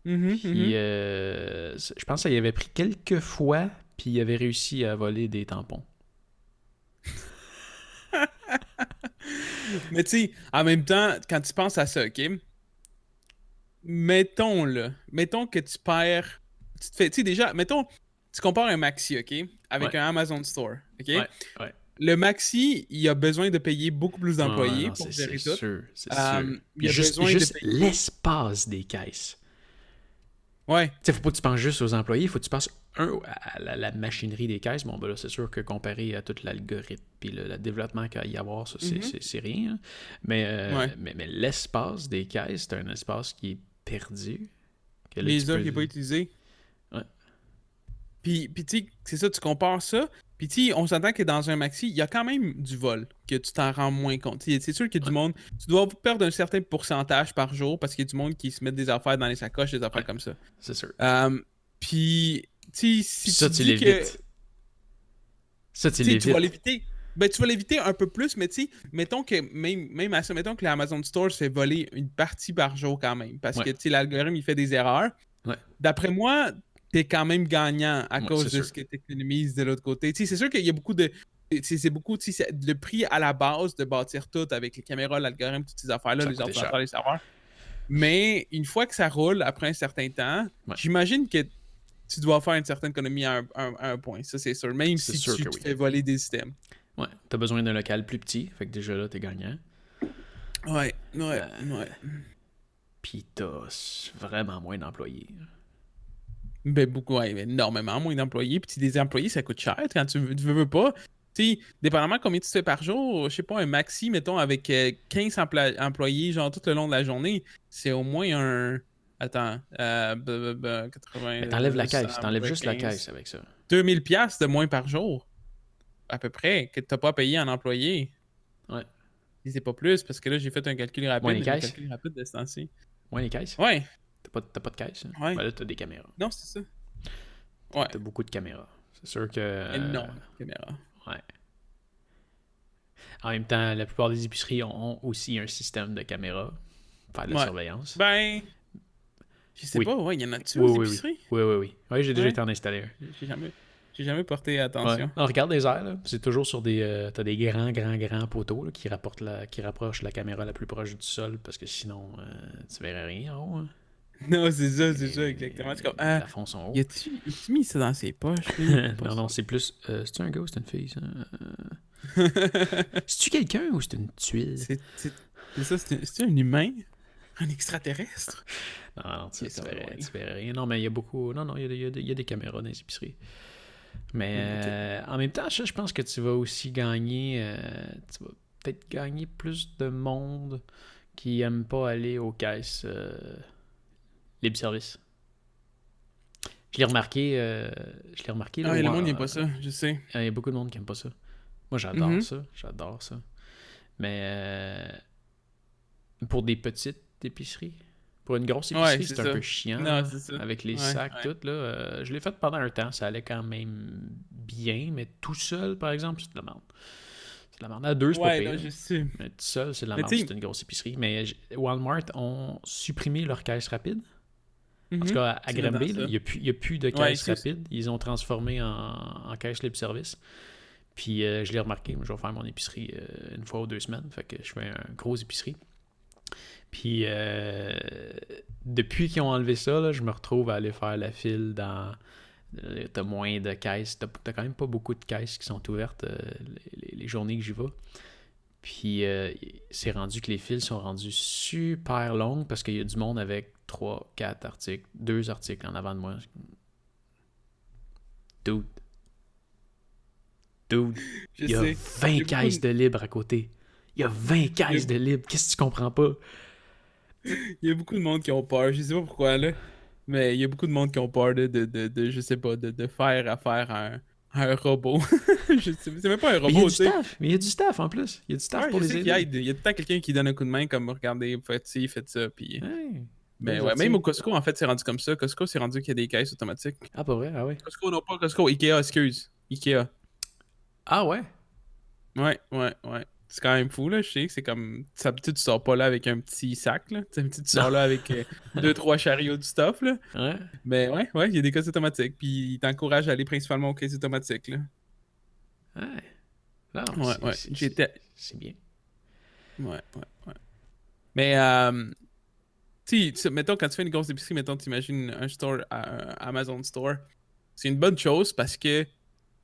Je pense qu'il avait pris quelques fois, puis il avait réussi à voler des tampons. Mais tu sais, en même temps, quand tu penses à ça, OK? Mettons que tu perds. Tu te fais. Tu sais, déjà, mettons, tu compares un Maxi, OK? Avec Ouais, un Amazon Store, OK? ouais, ouais. Le Maxi, il a besoin de payer beaucoup plus Ah d'employés non, pour c'est gérer tout. sûr, c'est sûr. Il Puis a juste, besoin de juste payer. l'espace des caisses. Ouais. Tu sais, faut pas que tu penses juste aux employés, faut que tu penses à la machinerie des caisses. Bon, ben là, c'est sûr que comparé à tout l'algorithme puis le développement qu'il va y avoir, ça, c'est rien. Hein. Ouais. Mais l'espace des caisses, c'est un espace qui est perdu. Que là, tu Les heures peux... qui n'est pas utilisé. Ouais. Puis tu sais, c'est ça, tu compares ça. Puis tu sais, on s'entend que dans un maxi, il y a quand même du vol, que tu t'en rends moins compte. C'est sûr qu'il y a du monde. Tu dois perdre un certain pourcentage par jour parce qu'il y a du monde qui se met des affaires dans les sacoches, des affaires comme ça. C'est sûr. Puis, tu sais, si ça, tu tu dis que. l'évites. Ça, tu l'évites. Tu vas l'éviter. Ben, tu vas l'éviter un peu plus, mais tu sais, mettons que même à ça, mettons que l'Amazon Store se fait voler une partie par jour quand même. Parce que tu sais, l'algorithme, il fait des erreurs. Ouais. D'après moi, t'es quand même gagnant à cause de sûr. ce que tu économises de l'autre côté. Tu sais, c'est sûr qu'il y a beaucoup de. C'est beaucoup, tu sais, le prix à la base de bâtir tout avec les caméras, l'algorithme, toutes ces affaires-là, les ordinateurs, les serveurs. Mais une fois que ça roule après un certain temps, j'imagine que tu dois faire une certaine économie à un point. Ça, c'est sûr. Même si tu te fais voler des systèmes. Ouais, t'as besoin d'un local plus petit, fait que déjà là, t'es gagnant. Ouais. Pis t'as vraiment moins d'employés. Ben, énormément moins d'employés. Puis des employés, ça coûte cher quand tu veux pas. Tu sais, dépendamment combien tu fais par jour, je sais pas, un maxi, mettons, avec 15 employés, genre tout le long de la journée, c'est au moins un. Attends, 80. Mais t'enlèves la caisse, t'enlèves juste 15. La caisse avec ça. 2000$ de moins par jour, à peu près, que t'as pas payé en employé. Ouais. Si c'est pas plus, parce que là, j'ai fait un calcul rapide. Moins les caisses? Un calcul rapide de ce temps-ci. Moins les caisses? Ouais. T'as pas de caisse? Hein? Ouais. Ben là, t'as des caméras. Non, c'est ça. Ouais. T'as beaucoup de caméras. C'est sûr que... Énorme caméras. Ouais. En même temps, la plupart des épiceries ont aussi un système de caméras pour faire de la surveillance. Ben... Je sais pas, il y en a-tu aux épiceries? Oui. Oui, j'ai déjà été en installer un. J'ai jamais porté attention. Non, regarde les airs, là. C'est toujours sur des... t'as des grands poteaux là, qui rapprochent la caméra la plus proche du sol, parce que sinon, tu verrais rien en haut. Hein. Non, c'est ça, exactement. C'est comme, les plafonds sont hauts. Y a-tu mis ça dans ses poches? Non, c'est plus... c'est-tu un gars ou c'est une fille, ça? C'est-tu quelqu'un ou c'est une tuile? C'est ça, c'est un humain? Un extraterrestre? Non, tu verrais rien. Non, mais il y a beaucoup... Non, il y a des caméras dans les épiceries. Mais en même temps, je pense que tu vas aussi gagner... tu vas peut-être gagner plus de monde qui aime pas aller aux caisses libre-service. Je l'ai remarqué... Là, le monde n'aime pas ça, je sais. Il y a beaucoup de monde qui aime pas ça. Moi, j'adore ça. Mais pour des petites épiceries, pour une grosse épicerie, c'est un peu chiant. Non, c'est ça. Avec les sacs, tout. Là, je l'ai fait pendant un temps, ça allait quand même bien, mais tout seul, par exemple, c'est de la merde. C'est de la merde. À deux, c'est pas pire. Je sais. Mais tout seul, c'est de la merde, c'est une grosse épicerie. Mais Walmart ont supprimé leur caisse rapide. En tout cas, à Granby, il n'y a plus de caisse rapide. Ils ont transformé en caisse libre-service. Puis je l'ai remarqué, je vais faire mon épicerie une fois ou 2 semaines, fait que je fais un gros épicerie. Puis depuis qu'ils ont enlevé ça, là, je me retrouve à aller faire la file dans... t'as moins de caisses, t'as quand même pas beaucoup de caisses qui sont ouvertes les journées que j'y vais. Puis c'est rendu que les files sont rendues super longues parce qu'il y a du monde avec 3, 4 articles, 2 articles en avant de moi. Dude, il y a 20 caisses de libre à côté. Il y a 20 caisses de libre. Qu'est-ce que tu comprends pas? Il y a beaucoup de monde qui ont peur. Je sais pas pourquoi, là. Mais il y a beaucoup de monde qui ont peur de je sais pas, de faire affaire à un robot. C'est même pas un robot, tu sais. Mais il y a du staff en plus. Il y a du staff pour les aider. Il y a tout le temps quelqu'un qui donne un coup de main comme regardez, faites ci, faites ça. Puis... Mais même au Costco, en fait, c'est rendu comme ça. Costco, c'est rendu qu'il y a des caisses automatiques. Ah, pas vrai? Ah ouais. Costco, non pas Costco. Ikea, excuse. Ikea. Ah ouais? Ouais. C'est quand même fou, là. Je sais que c'est comme... D'habitude, tu sors pas là avec un petit sac, là. Tu sors là avec 2-3 chariots de stuff, là. Ouais. Mais ouais, il y a des caisses automatiques. Puis ils t'encouragent à aller principalement aux caisses automatiques, là. Ouais. Non, c'est bien. Ouais. Mais, mettons, quand tu fais une grosse épicerie, mettons, tu imagines un store, un Amazon Store, c'est une bonne chose parce que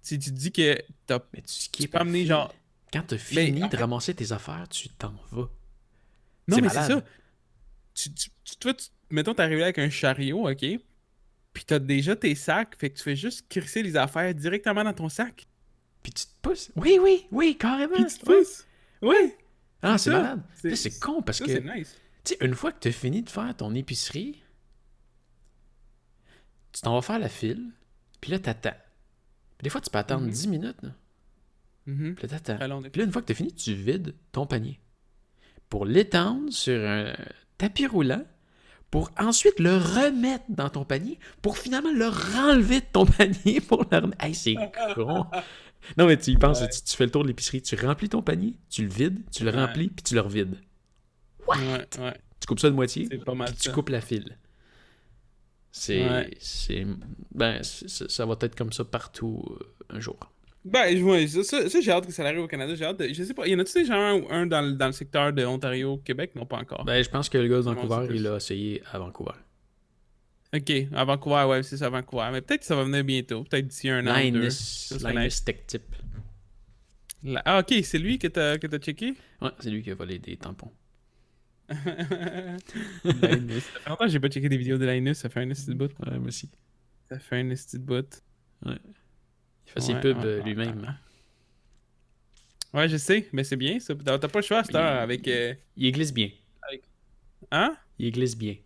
si tu te dis que Mais tu tu skippes peux la amener file. genre. Quand t'as Mais fini en de fait, ramasser tes affaires, tu t'en vas. non, C'est mais c'est malade. ça. Toi, mettons, t'es arrivé avec un chariot, ok? Puis t'as déjà tes sacs, fait que tu fais juste crisser les affaires directement dans ton sac. Puis tu te pousses. Oui, Puis carrément. tu te Oui, pousses. oui. Ouais, Ah, c'est c'est ça. malade. Puis là, c'est con parce Ça, que, c'est tu nice. sais, une fois que t'as fini de faire ton épicerie, tu t'en vas faire la file, puis là, t'attends. Puis des fois, tu peux attendre Mhm, 10 minutes, là. mhm. Puis là, t'attends. Très long des Puis là, fois. une fois que t'as fini, tu vides ton panier. Pour l'étendre sur un tapis roulant, pour ensuite le remettre dans ton panier, pour finalement le renlever de ton panier pour le remettre. Hey, c'est con. Non, mais tu y penses, Ouais, tu fais le tour de l'épicerie, tu remplis ton panier, tu le vides, tu le ouais, remplis, puis tu le revides. What? ouais. Tu coupes ça de moitié, C'est pas puis mal tu ça. coupes la file. Ouais. Ça va être comme ça partout un jour. Ben, ouais, ça, j'ai hâte que ça arrive au Canada. J'ai hâte je sais pas, y en a-tu déjà un dans le secteur de Ontario, Québec? Non, pas encore. Ben, je pense que le gars de Tout le monde sait Vancouver, il plus. l'a essayé à Vancouver. Ok, à Vancouver, ouais, c'est ça, à Vancouver. Mais peut-être que ça va venir bientôt. Peut-être d'ici un an ou deux. Ça serait Linus nice. Tech Tip. Ah, ok, c'est lui que t'as checké? Ouais, c'est lui qui a volé des tampons. Linus. Ça fait longtemps que j'ai pas checké des vidéos de Linus. Ça fait un esti de bout. Ouais, moi aussi. Ça fait un esti de bout. Ouais. Il fait ses Ouais, pubs ouais, ouais. lui-même. Ouais, je sais, mais c'est bien ça. T'as pas le choix à cette heure avec. Il glisse bien. avec- Hein? Il glisse bien.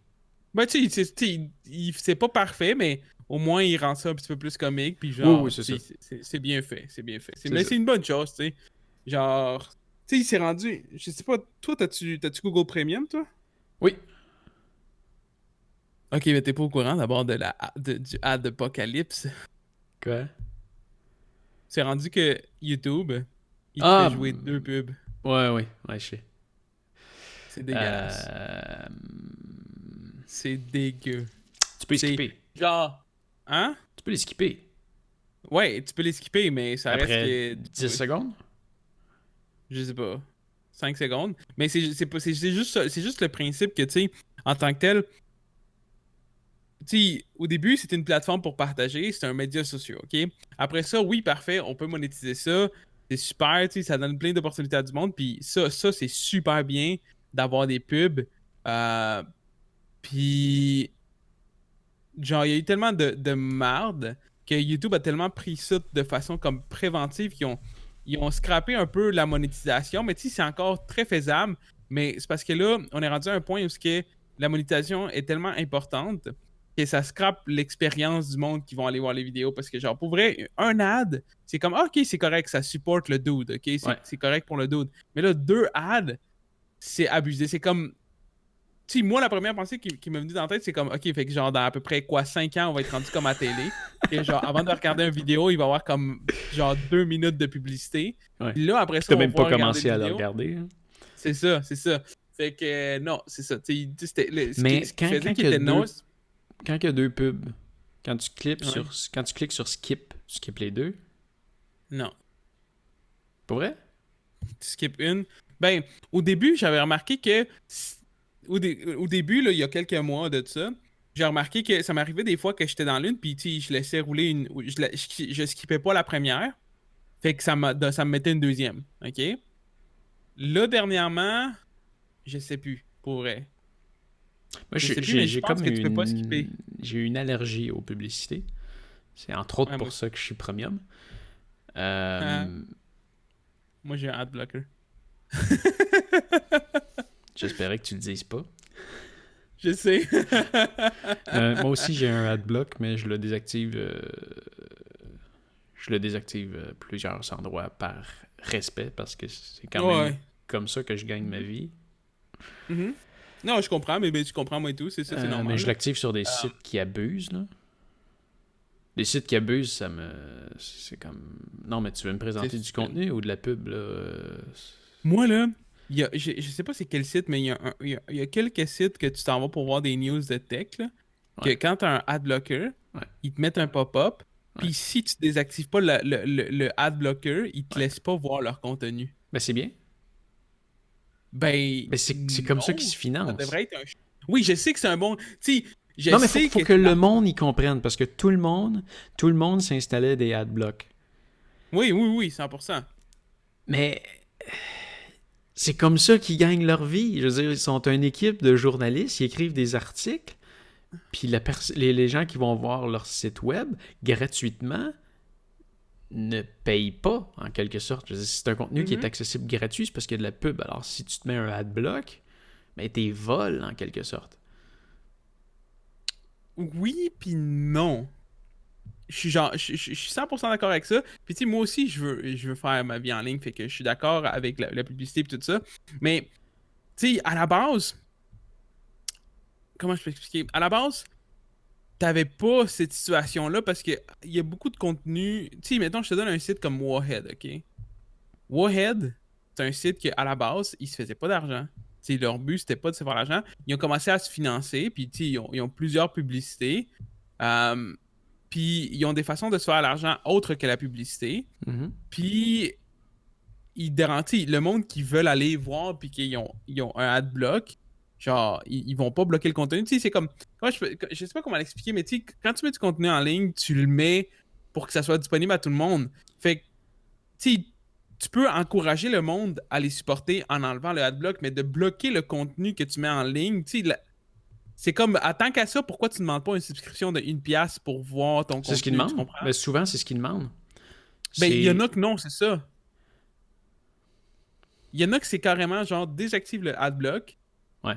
Ben, c'est pas parfait, mais au moins il rend ça un petit peu plus comique. Puis Oui, oui, genre, c'est ça. c'est bien fait. C'est bien fait. C'est Mais ça. c'est une bonne chose, tu sais. Genre, tu sais, il s'est rendu. Je sais pas, toi, t'as-tu Google Premium, toi? Oui. Ok, mais t'es pas au courant d'abord du ad apocalypse. Quoi? C'est rendu que YouTube, il te fait Ah! jouer deux pubs. Ouais, je sais. C'est dégueulasse. Euh, C'est dégueu. Tu peux les C'est skipper. genre. Hein? Tu peux les skipper. Ouais, tu peux les skipper, mais ça reste Après que. 10 secondes? Je sais pas. 5 secondes. Mais c'est juste le principe que, tu sais, en tant que tel, tu sais, au début, c'était une plateforme pour partager, c'est un média social, OK? Après ça, oui, parfait, on peut monétiser ça. C'est super, tu sais, ça donne plein d'opportunités à du monde. Puis ça c'est super bien d'avoir des pubs. Euh, puis, genre, il y a eu tellement de marde que YouTube a tellement pris ça de façon comme préventive qu'ils ont scrappé un peu la monétisation. Mais tu sais, c'est encore très faisable. Mais c'est parce que là, on est rendu à un point où la monétisation est tellement importante que ça scrape l'expérience du monde qui vont aller voir les vidéos. Parce que, genre, pour vrai, un ad, c'est comme, ah, ok, c'est correct, ça supporte le dude, ok, Ouais. c'est correct pour le dude. Mais là, deux ads, c'est abusé. C'est comme, tu sais, moi, la première pensée qui m'est venue dans la tête, c'est comme, ok, fait que genre, dans à peu près quoi, 5 ans, on va être rendu comme à télé. Et genre, avant de regarder une vidéo, il va y avoir comme, genre, 2 minutes de publicité. Ouais. Puis là, après Puis ça, t'as on va même pas pouvoir regarder commencé la à le vidéo. regarder. Hein. C'est ça, c'est ça. Fait que, non, c'est ça. Tu sais, c'était, Mais ce qui quand faisait il qu'il y a était non. quand il y a deux pubs, quand tu Ouais. cliques sur skip, tu skippes les deux. Non. Pour vrai? Tu skippes une. Ben, au début, j'avais remarqué que. Au début, là, il y a quelques mois de ça, j'ai remarqué que ça m'arrivait des fois que j'étais dans l'une, puis tu sais, je laissais rouler une. Je skippais pas la première. Fait que ça me mettait une deuxième. OK? Là, dernièrement, je sais plus, pour vrai. Moi, Je sais plus, mais je j'ai pense comme que tu peux pas skipper. j'ai une allergie aux publicités. C'est entre autres Ouais, moi pour aussi. ça que je suis premium. Ah, Euh, moi, j'ai un adblocker. J'espérais que tu le dises pas. Je sais. Moi aussi, j'ai un adblock, mais je le désactive. Je le désactive plusieurs endroits par respect parce que c'est quand même Ouais. comme ça que je gagne ma vie. Mhm. Non, je comprends, mais ben, tu comprends moi et tout, c'est ça, c'est Mais normal. je Là. l'active sur des sites qui abusent, là. Les sites qui abusent, ça me. C'est comme. Non, mais tu veux me présenter C'est du stupide. contenu ou de la pub, là? Moi, là, je sais pas c'est quel site, mais il y a quelques sites que tu t'en vas pour voir des news de tech, là, que Ouais. quand tu as un adblocker, Ouais. ils te mettent un pop-up, puis Ouais. si tu désactives pas le adblocker, ils te Ouais. laissent pas voir leur contenu. Ben, c'est bien. Ben, Mais c'est comme ça qu'ils se ça financent. devrait être un... Oui, je sais que c'est un bon... Tu sais, je Non, mais sais faut que le monde y comprenne, parce que tout le monde s'installait des adblocks. Oui, 100%. Mais c'est comme ça qu'ils gagnent leur vie. Je veux dire, ils sont une équipe de journalistes, ils écrivent des articles, puis les gens qui vont voir leur site web gratuitement ne payent pas, en quelque sorte. Je veux dire, si c'est un contenu qui est accessible gratuit, c'est parce qu'il y a de la pub. Alors, si tu te mets un adblock, ben, t'es vol, en quelque sorte. Oui, puis non. Je suis 100% d'accord avec ça. Puis tu sais, moi aussi, je veux faire ma vie en ligne, fait que je suis d'accord avec la publicité et tout ça. Mais, tu sais, à la base, comment je peux expliquer? À la base, t'avais pas cette situation-là parce que il y a beaucoup de contenu. Tu sais, mettons, je te donne un site comme Warhead, OK? Warhead, c'est un site qui, à la base, ils se faisaient pas d'argent. Tu sais, leur but, c'était pas de se faire d'argent. Ils ont commencé à se financer, puis tu sais, ils ont plusieurs publicités. Euh, Puis ils ont des façons de se faire l'argent autres que la publicité. Mhm. Puis ils garantissent le monde qui veulent aller voir puis ils ont un adblock, genre ils vont pas bloquer le contenu. Tu sais, c'est comme je sais pas comment l'expliquer, mais tu sais, quand tu mets du contenu en ligne, tu le mets pour que ça soit disponible à tout le monde. Fait que tu sais, tu peux encourager le monde à les supporter en enlevant le adblock, mais de bloquer le contenu que tu mets en ligne, tu sais, c'est comme, à tant qu'à ça, pourquoi tu ne demandes pas une subscription de 1$ pour voir ton C'est ce qu'ils contenu, tu demandent. comprends? Mais souvent, c'est ce qu'ils demandent. Ben, il y en C'est... a que non, c'est ça. Il y en a que c'est carrément genre désactive le adblock. Ouais.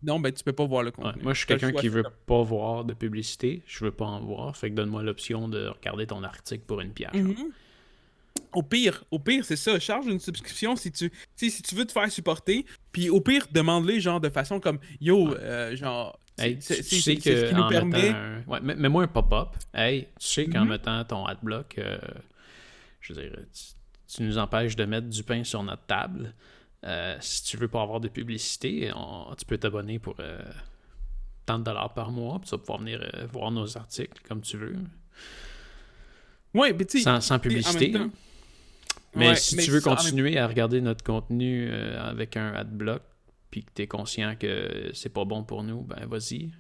Non, ben tu peux pas voir le Ouais. contenu. Moi, je suis T'as le quelqu'un choix, qui c'est veut comme- pas voir de publicité. Je veux pas en voir. Fait que donne-moi l'option de regarder ton article pour une pièce. Mhm. Au pire, c'est ça. Charge une subscription tu sais, si tu veux te faire supporter. Puis au pire, demande-les genre de façon comme yo, Ouais. genre. Hey, tu sais C'est ce qui nous qu'en permet. mettant... Ouais, mets-moi un pop-up. Hey, tu sais qu'en Mhm. mettant ton adblock, je veux dire, tu nous empêches de mettre du pain sur notre table. Si tu veux pas avoir de publicité, tu peux t'abonner pour tant de dollars par mois, puis tu vas pouvoir venir voir nos articles comme tu veux. Ouais, mais tu sais, Sans en publicité. même Hein. temps. Mais Ouais, si mais tu veux ça, continuer à regarder notre contenu avec un adblock, puis que tu es conscient que c'est pas bon pour nous, ben vas-y.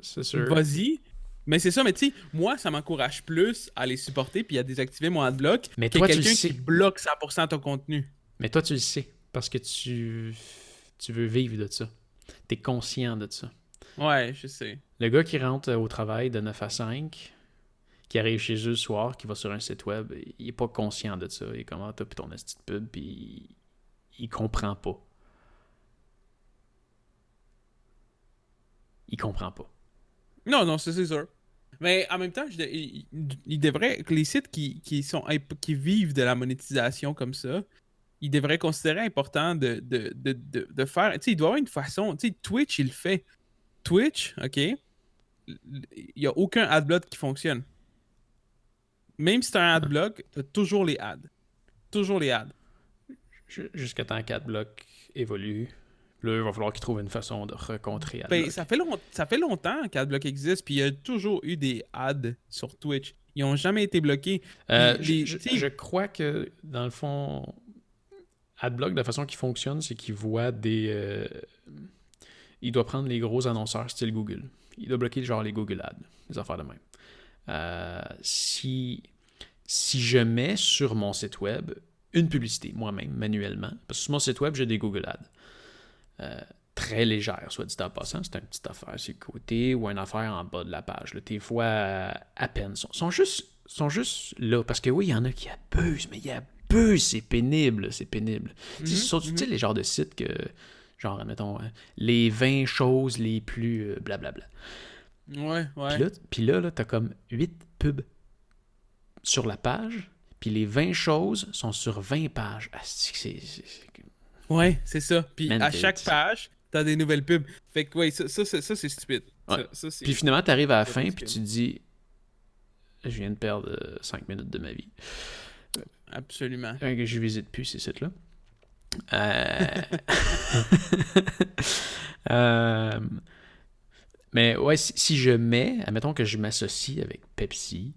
C'est sûr. vas-y. Mais c'est ça, mais tu sais, moi, ça m'encourage plus à les supporter puis à désactiver mon adblock Mais que toi, tu le quelqu'un sais. qui bloque 100% ton contenu. Mais toi, tu le sais. Parce que tu veux vivre de ça. Tu es conscient de ça. Ouais, je sais. Le gars qui rentre au travail de 9 à 5, qui arrive chez eux le soir, qui va sur un site web, il est pas conscient de ça. Il est comme, ah, t'as plus ton esti de pub, puis il comprend pas. Il comprend pas. Non, ça, c'est sûr. Mais en même temps, il devrait, que les sites qui vivent de la monétisation comme ça, ils devraient considérer important de faire. Tu sais, il doit y avoir une façon. Tu sais, Twitch, il le fait. Twitch, OK, il n'y a aucun adblock qui fonctionne. Même si tu as un adblock, tu as toujours les ads. Toujours les ads. Jusqu'à temps qu'Adblock évolue. Là, il va falloir qu'ils trouvent une façon de recontrer Ben, Adblock. ça fait longtemps qu'Adblock existe, puis il y a toujours eu des ads sur Twitch. Ils n'ont jamais été bloqués. Je crois que, dans le fond, Adblock, de la façon qu'il fonctionne, c'est qu'il voit des... il doit prendre les gros annonceurs style Google. Il doit bloquer genre les Google Ads, les affaires de même. Si je mets sur mon site web une publicité, moi-même, manuellement, parce que sur mon site web, j'ai des Google Ads. Très légère, soit dit en passant, c'est une petite affaire sur le côté ou une affaire en bas de la page. Là. Tes fois, à peine. Sont juste là, parce que oui, il y en a qui abusent, mais ils abusent, c'est pénible, c'est pénible. Tu sais, les genres de sites que, genre, admettons, les 20 choses les plus blablabla. Ouais, ouais. Puis là, t'as comme 8 pubs sur la page, puis les 20 choses sont sur 20 pages. Ah, Ouais, c'est ça. Puis Man, à chaque page, t'as des nouvelles pubs. Fait que, ouais, ça c'est stupide. Ouais. Ça, puis finalement, t'arrives à la fin, stupide. puis tu te dis, je viens de perdre 5 minutes de ma vie. Absolument. Je visite plus ces sites-là. Mais ouais, si je mets, admettons que je m'associe avec Pepsi,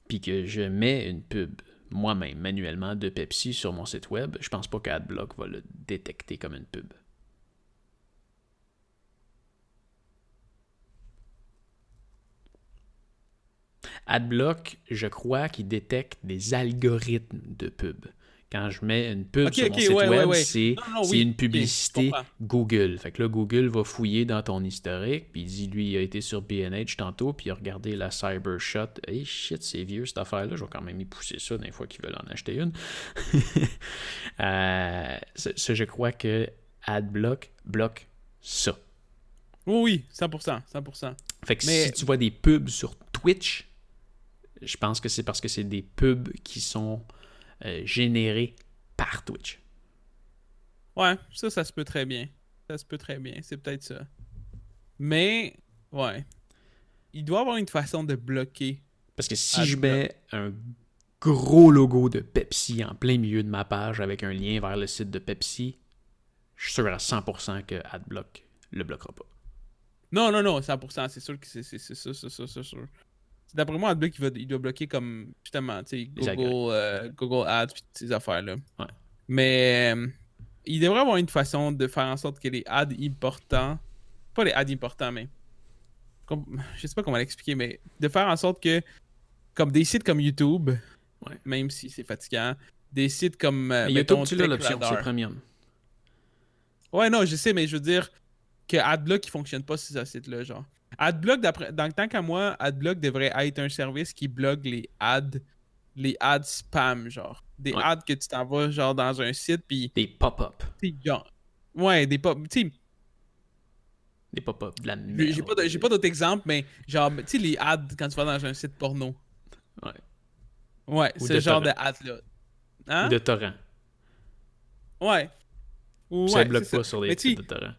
puis que je mets une pub moi-même, manuellement, de Pepsi sur mon site web, je pense pas qu'AdBlock va le détecter comme une pub. AdBlock, je crois qu'il détecte des algorithmes de pub. Quand je mets une pub sur mon site web, c'est une publicité Google. Fait que là, Google va fouiller dans ton historique, puis il dit, lui, il a été sur B&H tantôt, puis il a regardé la Cybershot. Hey, shit, c'est vieux cette affaire-là. Je vais quand même y pousser ça des fois qu'ils veulent en acheter une. Je crois que AdBlock bloque ça. Oui, 100%. Fait que si tu vois des pubs sur Twitch, je pense que c'est parce que c'est des pubs qui sont générés par Twitch. Ouais, ça se peut très bien. C'est peut-être ça. Mais, ouais. Il doit y avoir une façon de bloquer. Parce que si je mets un gros logo de Pepsi en plein milieu de ma page avec un lien vers le site de Pepsi, je suis sûr à 100% que AdBlock le bloquera pas. Non, 100%. C'est sûr que c'est sûr. D'après moi, AdBlock, il doit bloquer comme, justement, tu sais, Google Ads et ces affaires-là. Ouais. Mais il devrait avoir une façon de faire en sorte que les ads importants, pas les ads importants, mais je sais pas comment l'expliquer, mais de faire en sorte que, comme des sites comme YouTube, même si c'est fatigant, des sites comme YouTube, tu l'as l'option, c'est premium. Ouais, non, je sais, mais je veux dire que AdBlock il fonctionne pas sur ce site-là, genre. AdBlock, dans le temps qu'à moi, AdBlock devrait être un service qui bloque les ads spam, genre. Des ads que tu t'envoies, genre, dans un site, puis... Des pop-up. Genre... Ouais, des pop... Tu des pop-up, de la merde. J'ai pas d'autres exemples, mais genre, tu sais, les ads quand tu vas dans un site porno. Ouais. Ouais, ce genre de ads-là. Hein? Ou de torrent. Ouais. Ça bloque pas sur les sites de torrent.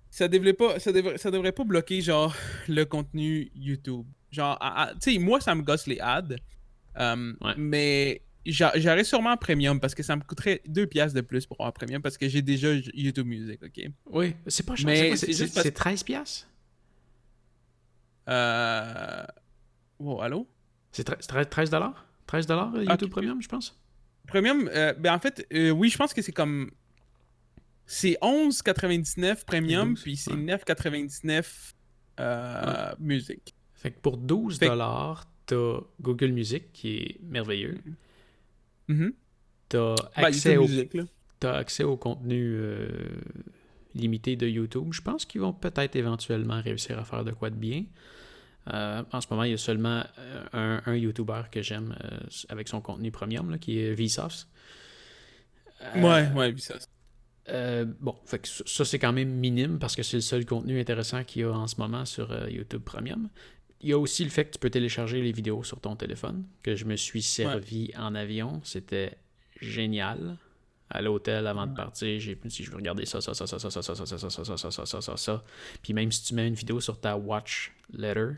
Ça devrait pas bloquer, genre, le contenu YouTube. Genre, tu sais, moi, ça me gosse les ads. Mais j'aurais sûrement Premium parce que ça me coûterait 2$ de plus pour avoir Premium parce que j'ai déjà YouTube Music, ok? Oui, c'est pas cher. Mais c'est 13$? Oh, allô? C'est 13$? 13$ YouTube Premium, je pense? Premium, ben en fait, oui, je pense que c'est comme... C'est 11,99 Premium, puis c'est 9,99 Music. Fait que pour 12$, t'as Google Music, qui est merveilleux. T'as accès au contenu limité de YouTube. Je pense qu'ils vont peut-être éventuellement réussir à faire de quoi de bien. En ce moment, il y a seulement un YouTuber que j'aime avec son contenu premium, là, qui est Vsauce. Ouais, Vsauce. Bon, fait que ça c'est quand même minime parce que c'est le seul contenu intéressant qu'il y a en ce moment sur YouTube Premium. Il y a aussi le fait que tu peux télécharger les vidéos sur ton téléphone, que je me suis servi en avion. C'était génial. À l'hôtel, avant de partir, j'ai dit, je veux regarder ça. Puis même si tu mets une vidéo sur ta watch letter,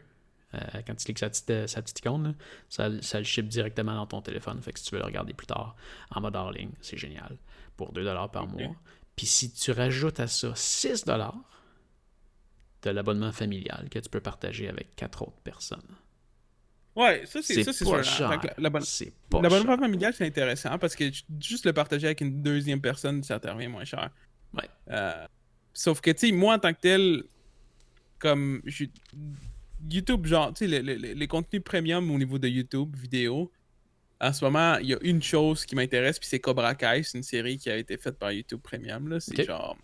quand tu cliques sa petite icône, là, ça le ship directement dans ton téléphone. Fait que si tu veux le regarder plus tard en mode hors ligne, c'est génial. Pour 2$ par mois. Puis si tu rajoutes à ça 6$, tu as l'abonnement familial que tu peux partager avec 4 autres personnes. Ouais, ça c'est pas cher. L'abonnement familial, c'est intéressant parce que juste le partager avec une deuxième personne, ça te revient moins cher. Ouais. Sauf que, tu sais, moi en tant que tel, comme YouTube, genre, tu sais, les contenus premium au niveau de YouTube, vidéo, en ce moment, il y a une chose qui m'intéresse, puis c'est Cobra Kai. C'est une série qui a été faite par YouTube Premium. Là. C'est genre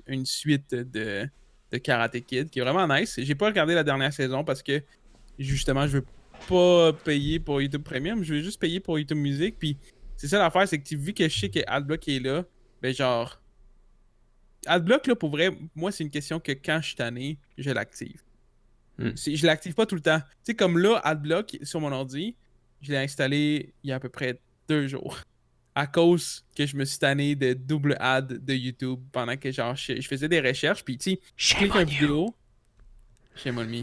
une suite de Karate Kid qui est vraiment nice. J'ai pas regardé la dernière saison parce que, justement, je veux pas payer pour YouTube Premium. Je veux juste payer pour YouTube Music. Puis c'est ça l'affaire, c'est que vu que je sais que AdBlock est là, ben genre... AdBlock, là, pour vrai, moi, c'est une question que quand je suis tanné, je l'active. Je l'active pas tout le temps. Tu sais, comme là, AdBlock, sur mon ordi... Je l'ai installé il y a à peu près 2 jours. À cause que je me suis tanné de double ad de YouTube pendant que genre je faisais des recherches. Puis tu sais, je clique une vidéo. Shame on me.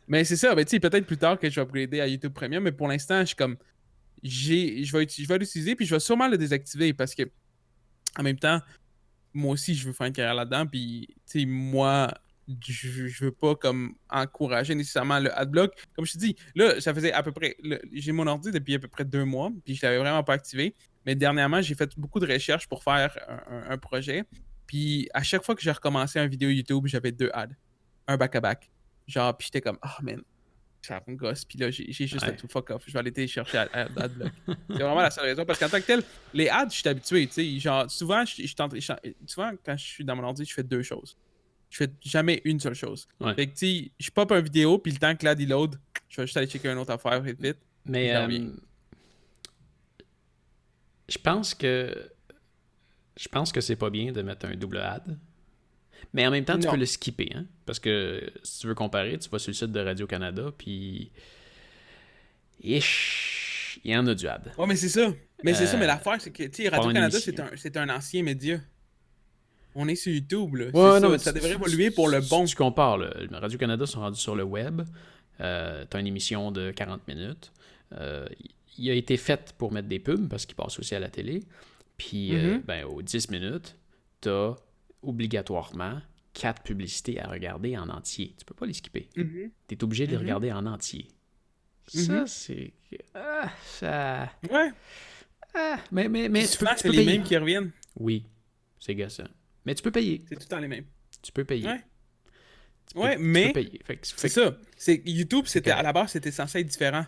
Mais c'est ça, ben, tu sais, peut-être plus tard que je vais upgrader à YouTube Premium. Mais pour l'instant, je suis comme. Je vais l'utiliser puis je vais sûrement le désactiver parce que en même temps, moi aussi, je veux faire une carrière là-dedans. Puis tu sais, moi, je veux pas comme encourager nécessairement le adblock. Comme je te dis, là, ça faisait à peu près... j'ai mon ordi depuis à peu près 2 mois, puis je l'avais vraiment pas activé. Mais dernièrement, j'ai fait beaucoup de recherches pour faire un projet. Puis à chaque fois que j'ai recommencé une vidéo YouTube, j'avais 2 ads. Un back-à-back. Genre, puis j'étais comme, oh man, ça me gosse. Puis là, j'ai juste fait tout fuck off. Je vais aller télécharger AdBlock. C'est vraiment la seule raison. Parce qu'en tant que tel, les ads, je suis habitué. Tu sais, genre, souvent, souvent, quand je suis dans mon ordi, je fais 2 choses. Je fais jamais une seule chose. Ouais. Fait que, tu sais, je pop une vidéo, puis le temps que l'ad il load, je vais juste aller checker une autre affaire vite, vite. Mais je pense que c'est pas bien de mettre un double ad. Mais en même temps, tu peux le skipper, hein? Parce que si tu veux comparer, tu vas sur le site de Radio-Canada, puis... il y en a du ad. Ouais, mais c'est ça. Mais c'est ça, mais l'affaire, c'est que, tu sais, Radio-Canada, c'est un ancien média. On est sur YouTube, là. Ouais, non, ça, ça devrait évoluer pour le bon. Si tu compares, là, Radio-Canada sont rendus sur le web. T'as une émission de 40 minutes. Il a été fait pour mettre des pubs, parce qu'il passe aussi à la télé. Puis, aux 10 minutes, t'as obligatoirement 4 publicités à regarder en entier. Tu peux pas les skipper. T'es obligé de les regarder en entier. Ça, c'est... ça... Ouais. Mais souvent, c'est les mêmes qui reviennent. Oui, c'est gossant. Mais tu peux payer. C'est tout le temps les mêmes. Tu peux payer. Ouais. Tu mais peux payer. c'est ça. C'est YouTube, à la base, c'était censé être différent.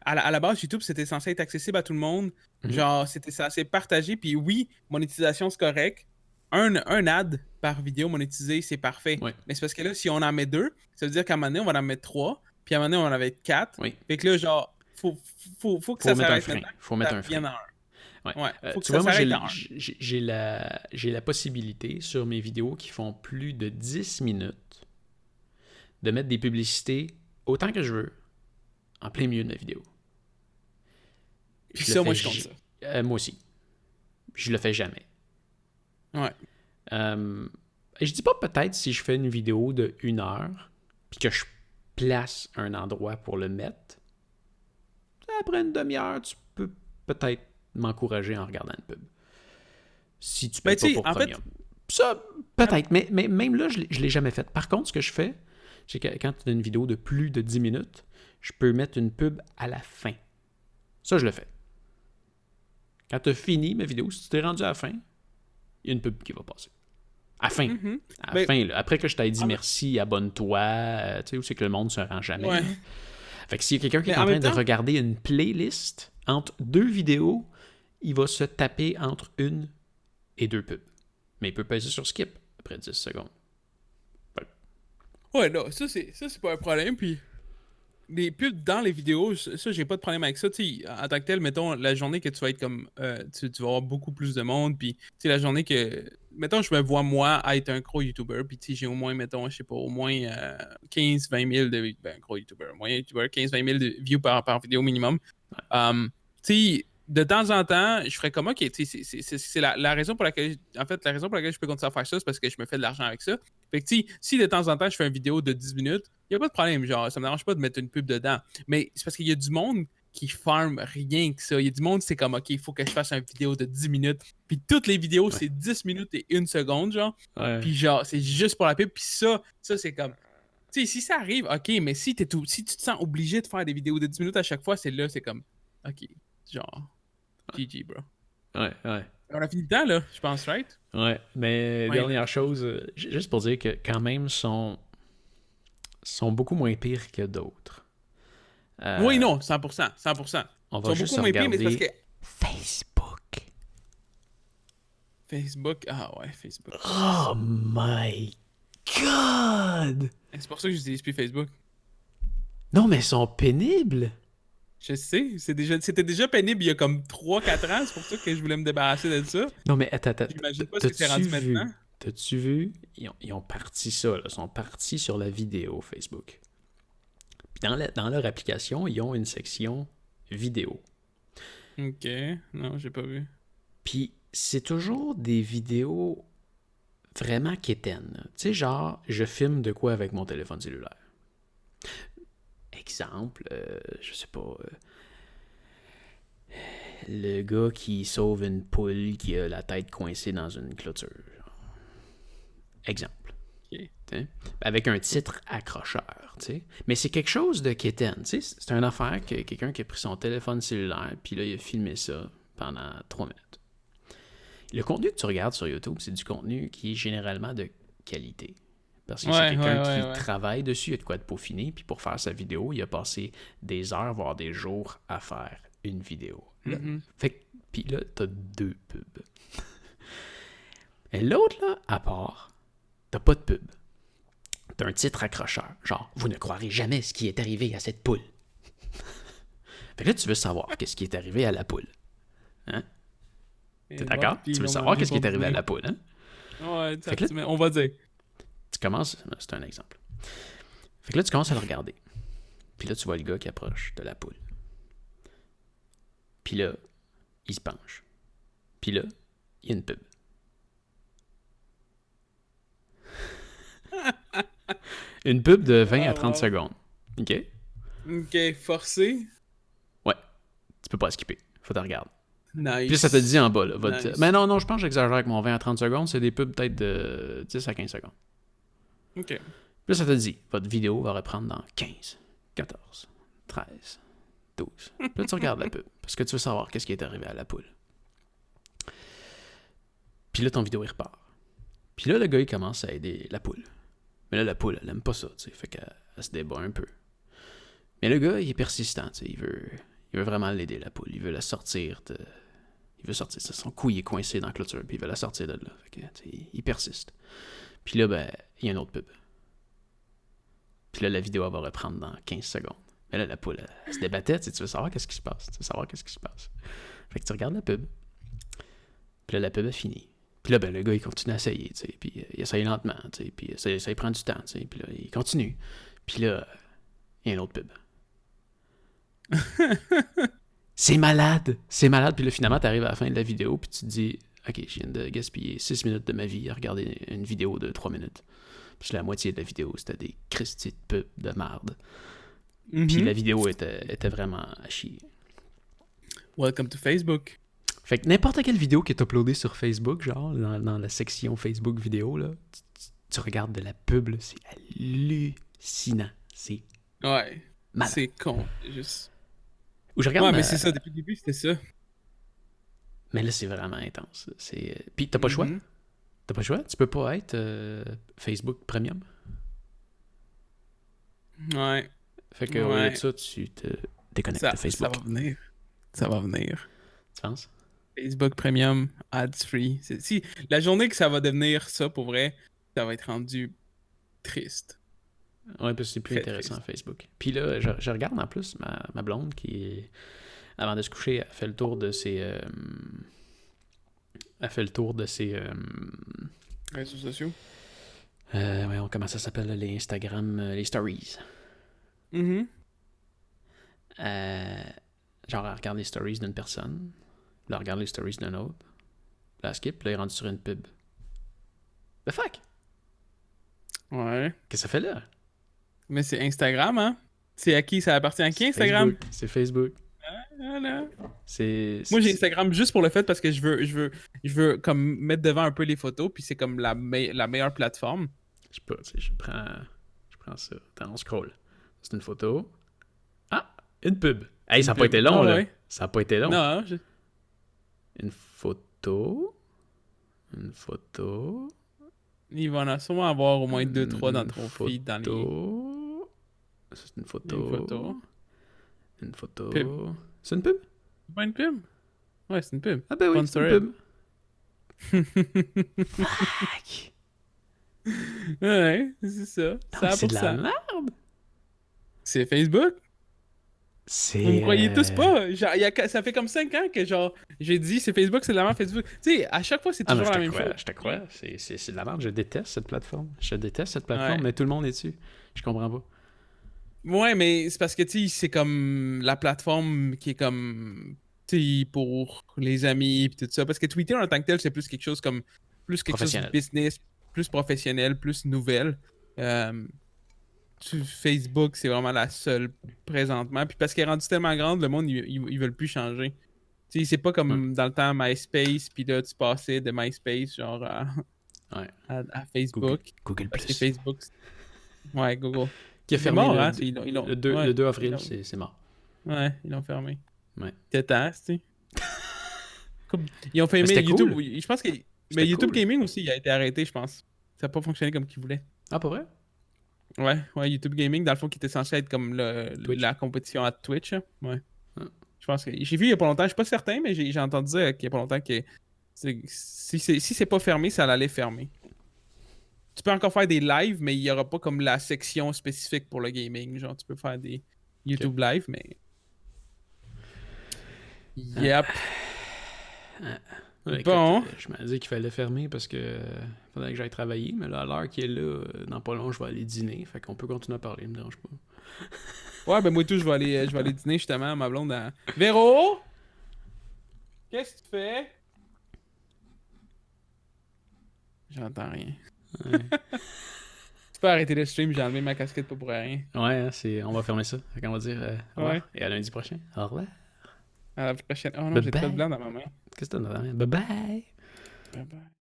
À la base, YouTube, c'était censé être accessible à tout le monde. Genre, c'était censé partager. Puis oui, monétisation, c'est correct. Un ad par vidéo monétisé, c'est parfait. Ouais. Mais c'est parce que là, si on en met 2, ça veut dire qu'à un moment donné, on va en mettre 3. Puis à un moment donné, on en avait 4. Oui. Fait que là, genre, faut que ça s'arrête maintenant. Faut mettre un frein. Ouais. Faut que tu ça vois, moi, s'arrête en j'ai la possibilité sur mes vidéos qui font plus de 10 minutes de mettre des publicités autant que je veux en plein milieu de ma vidéo. Puis ça, moi, je compte ça. Moi aussi. Je le fais jamais. Ouais. Et je dis pas peut-être si je fais une vidéo de 1 heure puis que je place un endroit pour le mettre. Après une demi-heure, tu peux peut-être m'encourager en regardant une pub. Si tu payes pas pour Premium. Ça, peut-être. Mais même là, je l'ai jamais fait. Par contre, ce que je fais, c'est que quand tu as une vidéo de plus de 10 minutes, je peux mettre une pub à la fin. Ça, je le fais. Quand tu as fini ma vidéo, si tu t'es rendu à la fin, il y a une pub qui va passer. À la fin. À la fin, là. Après que je t'ai dit merci, abonne-toi, tu sais, où c'est que le monde se rend jamais. Ouais. Fait que s'il y a quelqu'un qui est en train de regarder une playlist entre 2 vidéos, il va se taper entre 1 et 2 pubs. Mais il peut peser sur skip après 10 secondes. Ouais, non, ça c'est pas un problème. Puis les pubs dans les vidéos, ça j'ai pas de problème avec ça. T'sais, en tant que tel, mettons la journée que tu vas être comme tu vas avoir beaucoup plus de monde, puis la journée que mettons je me vois moi être un gros YouTuber, puis j'ai au moins mettons je sais pas au moins 15-20 000 de gros YouTuber, moyen YouTuber 15-20 000 de views par vidéo minimum. De temps en temps, je ferais comme ok, c'est la raison pour laquelle la raison pour laquelle je peux continuer à faire ça, c'est parce que je me fais de l'argent avec ça. Fait que si de temps en temps je fais une vidéo de 10 minutes, il n'y a pas de problème, genre ça me dérange pas de mettre une pub dedans. Mais c'est parce qu'il y a du monde qui farm rien que ça. Il y a du monde, c'est comme ok, il faut que je fasse une vidéo de 10 minutes. Puis toutes les vidéos, c'est 10 minutes et 1 seconde, genre. Puis genre, c'est juste pour la pub. Puis ça c'est comme. Tu sais, si ça arrive, ok, mais si tu te sens obligé de faire des vidéos de 10 minutes à chaque fois, c'est comme. Ok, genre. GG, bro. Ouais. On a fini le temps, là, je pense, right? Ouais, mais dernière chose, juste pour dire que quand même, sont beaucoup moins pires que d'autres. Oui, non, 100%. On va juste beaucoup regarder moins pires, mais c'est parce que... Facebook, ah ouais, Facebook. Oh my God! C'est pour ça que j'utilise plus Facebook. Non, mais ils sont pénibles. Je sais, c'était déjà pénible il y a comme 3-4 ans, c'est pour ça que je voulais me débarrasser de ça. Non, mais attends. J'imagine pas ce que c'est rendu maintenant. T'as-tu vu? Ils ont parti ça, là. Ils sont partis sur la vidéo Facebook. Puis dans leur application, ils ont une section vidéo. Ok, non, j'ai pas vu. Puis c'est toujours des vidéos vraiment quétaines. Tu sais, genre, je filme de quoi avec mon téléphone cellulaire. Exemple, je sais pas, le gars qui sauve une poule qui a la tête coincée dans une clôture. Exemple. T'sais, avec un titre accrocheur, tu sais. Mais c'est quelque chose de quétaine, tu sais. C'est une affaire que quelqu'un qui a pris son téléphone cellulaire, puis là, il a filmé ça pendant 3 minutes. Le contenu que tu regardes sur YouTube, c'est du contenu qui est généralement de qualité. Parce que c'est quelqu'un qui travaille dessus, il a de quoi de peaufiner, puis pour faire sa vidéo, il a passé des heures, voire des jours à faire une vidéo. Puis là, t'as 2 pubs. Et l'autre, là, à part, t'as pas de pub. T'as un titre accrocheur, genre « Vous ne croirez jamais ce qui est arrivé à cette poule. » Fait que là, tu veux savoir qu'est-ce qui est arrivé à la poule. Hein? T'es d'accord? Tu veux savoir qu'est-ce qui est arrivé à la poule, hein? Ouais, là, on va dire. Tu commences... C'est un exemple. Fait que là, tu commences à le regarder. Puis là, tu vois le gars qui approche de la poule. Puis là, il se penche. Puis là, il y a une pub. Une pub de 20 à 30 secondes. OK? OK, forcé. Ouais. Tu peux pas skipper. Faut te regarder. Nice. Puis ça te dit en bas, là. Nice. Mais non, je pense que j'exagère avec mon 20 à 30 secondes. C'est des pubs peut-être de 10 à 15 secondes. OK. Puis là, ça te dit, votre vidéo va reprendre dans 15, 14, 13, 12. Puis là, tu regardes la pub. Parce que tu veux savoir qu'est-ce qui est arrivé à la poule. Puis là, ton vidéo, il repart. Puis là, le gars, il commence à aider la poule. Mais là, la poule, elle aime pas ça, tu sais. Fait qu'elle se débat un peu. Mais le gars, il est persistant, tu sais. Il veut vraiment l'aider, la poule. Il veut la sortir de... Il veut sortir. Son cou, il est coincé dans la clôture, puis il veut la sortir de là. Fait que, tu sais, il persiste. Puis là, ben, il y a une autre pub. Puis là, la vidéo, elle va reprendre dans 15 secondes. Mais là, la poule, elle se débattait, tu sais. Tu veux savoir qu'est-ce qui se passe. Fait que tu regardes la pub. Puis là, la pub a fini. Puis là, ben, le gars, il continue à essayer, tu sais, puis il essaye lentement, tu sais, puis ça prend du temps, tu sais, puis là, il continue. Puis là, il y a une autre pub. C'est malade! Puis là, finalement, t'arrives à la fin de la vidéo, puis tu te dis, OK, je viens de gaspiller 6 minutes de ma vie à regarder une vidéo de 3 minutes. Puis la moitié de la vidéo, c'était des Christy de pubs de marde. Puis la vidéo était vraiment à chier. Welcome to Facebook. Fait que n'importe quelle vidéo qui est uploadée sur Facebook, genre, dans la section Facebook vidéo, là, tu regardes de la pub, là, c'est hallucinant. C'est malade. C'est con, juste... Ou je regarde mais c'est ça, depuis le début, c'était ça. Mais là, c'est vraiment intense. Puis t'as pas le choix. T'as pas le choix. Tu peux pas être Facebook Premium. Ouais. Fait que au lieu de ça, tu te déconnectes de Facebook. Ça va venir. Tu penses? Facebook Premium, ads-free. Si la journée que ça va devenir ça, pour vrai, ça va être rendu triste. Ouais, parce que c'est plus intéressant triste. Facebook. Puis là, je regarde en plus ma blonde qui, avant de se coucher, a fait le tour de ses... réseaux sociaux. Comment ça s'appelle, les Instagram, les stories. Genre, elle regarde les stories d'une personne. Là, elle regarde les stories d'un autre. Là, elle skip. Là, elle rentre sur une pub. The fuck? Ouais. Qu'est-ce que ça fait là? Mais c'est Instagram, hein? C'est à qui? Ça appartient à qui, Instagram? C'est Facebook. Voilà. Moi, j'ai Instagram juste pour le fait parce que je veux comme mettre devant un peu les photos, puis c'est comme la meilleure plateforme. Je sais pas, tu sais, je prends ça. Attends, on scroll. C'est une photo. Ah! Une pub. Hey, ça n'a pas été long, là. Ouais. Ça n'a pas été long. Non, Une photo. Il va en sûrement avoir au moins 2-3 dans ton feed. Dans les... C'est une photo. Pub. C'est une pub? C'est pas une pub? Ouais, c'est une pub. Ah ben oui, c'est une pub. Fuck! Ouais, c'est ça. Non, c'est de la merde! C'est Facebook? Vous me croyez tous pas? Genre, ça fait comme 5 ans que genre j'ai dit c'est Facebook, c'est de la merde Facebook. Tu sais, à chaque fois c'est toujours la même chose. Je te crois, c'est de la merde. Je déteste cette plateforme. Mais tout le monde est dessus. Je comprends pas. Ouais, mais c'est parce que tu sais, c'est comme la plateforme qui est comme tu sais pour les amis et tout ça. Parce que Twitter en tant que tel, c'est plus quelque chose comme chose de business, plus professionnel, plus nouvelle. Facebook, c'est vraiment la seule présentement. Puis parce qu'elle est rendue tellement grande, le monde, ils veulent plus changer. Tu sais, c'est pas comme dans le temps MySpace, puis là, tu passais de MySpace, genre, Ouais. à Facebook. Google+. Parce que Facebook... Ouais, Google. Qui a C'est fermé mort, le, hein? le 2 avril, c'est mort. Ouais, ils l'ont fermé. Ouais. C'était temps, tu sais. Ils ont fermé YouTube. Cool. Je pense que... Mais YouTube Gaming aussi, il a été arrêté, je pense. Ça n'a pas fonctionné comme qu'ils voulaient. Ah, pas vrai? Ouais, YouTube Gaming, dans le fond, qui était censé être comme la compétition à Twitch. Ouais. Ah. Je pense que... J'ai vu il y a pas longtemps, je suis pas certain, mais j'ai entendu dire qu'il y a pas longtemps que si c'est pas fermé, ça allait fermer. Tu peux encore faire des lives, mais il y aura pas comme la section spécifique pour le gaming. Genre, tu peux faire des YouTube live, mais... Yep. Ouais, Bon. écoute, je me dit qu'il fallait fermer parce que fallait que j'aille travailler, mais là, à l'heure qui est là, dans pas long, je vais aller dîner. Fait qu'on peut continuer à parler, me dérange pas. Ouais, ben moi et tout, je vais aller dîner justement à ma blonde à... Véro! Qu'est-ce que tu fais? J'entends rien. Ouais. Tu peux arrêter le stream, j'ai enlevé ma casquette pas pour rien. Ouais, on va fermer ça. Fait qu'on va dire au revoir. Ouais. Et à lundi prochain. Au revoir. À la prochaine. Oh non, Bye j'ai bye. trop de blanc dans ma main. Qu'est-ce que t'as dans ta main? Bye bye. Bye bye.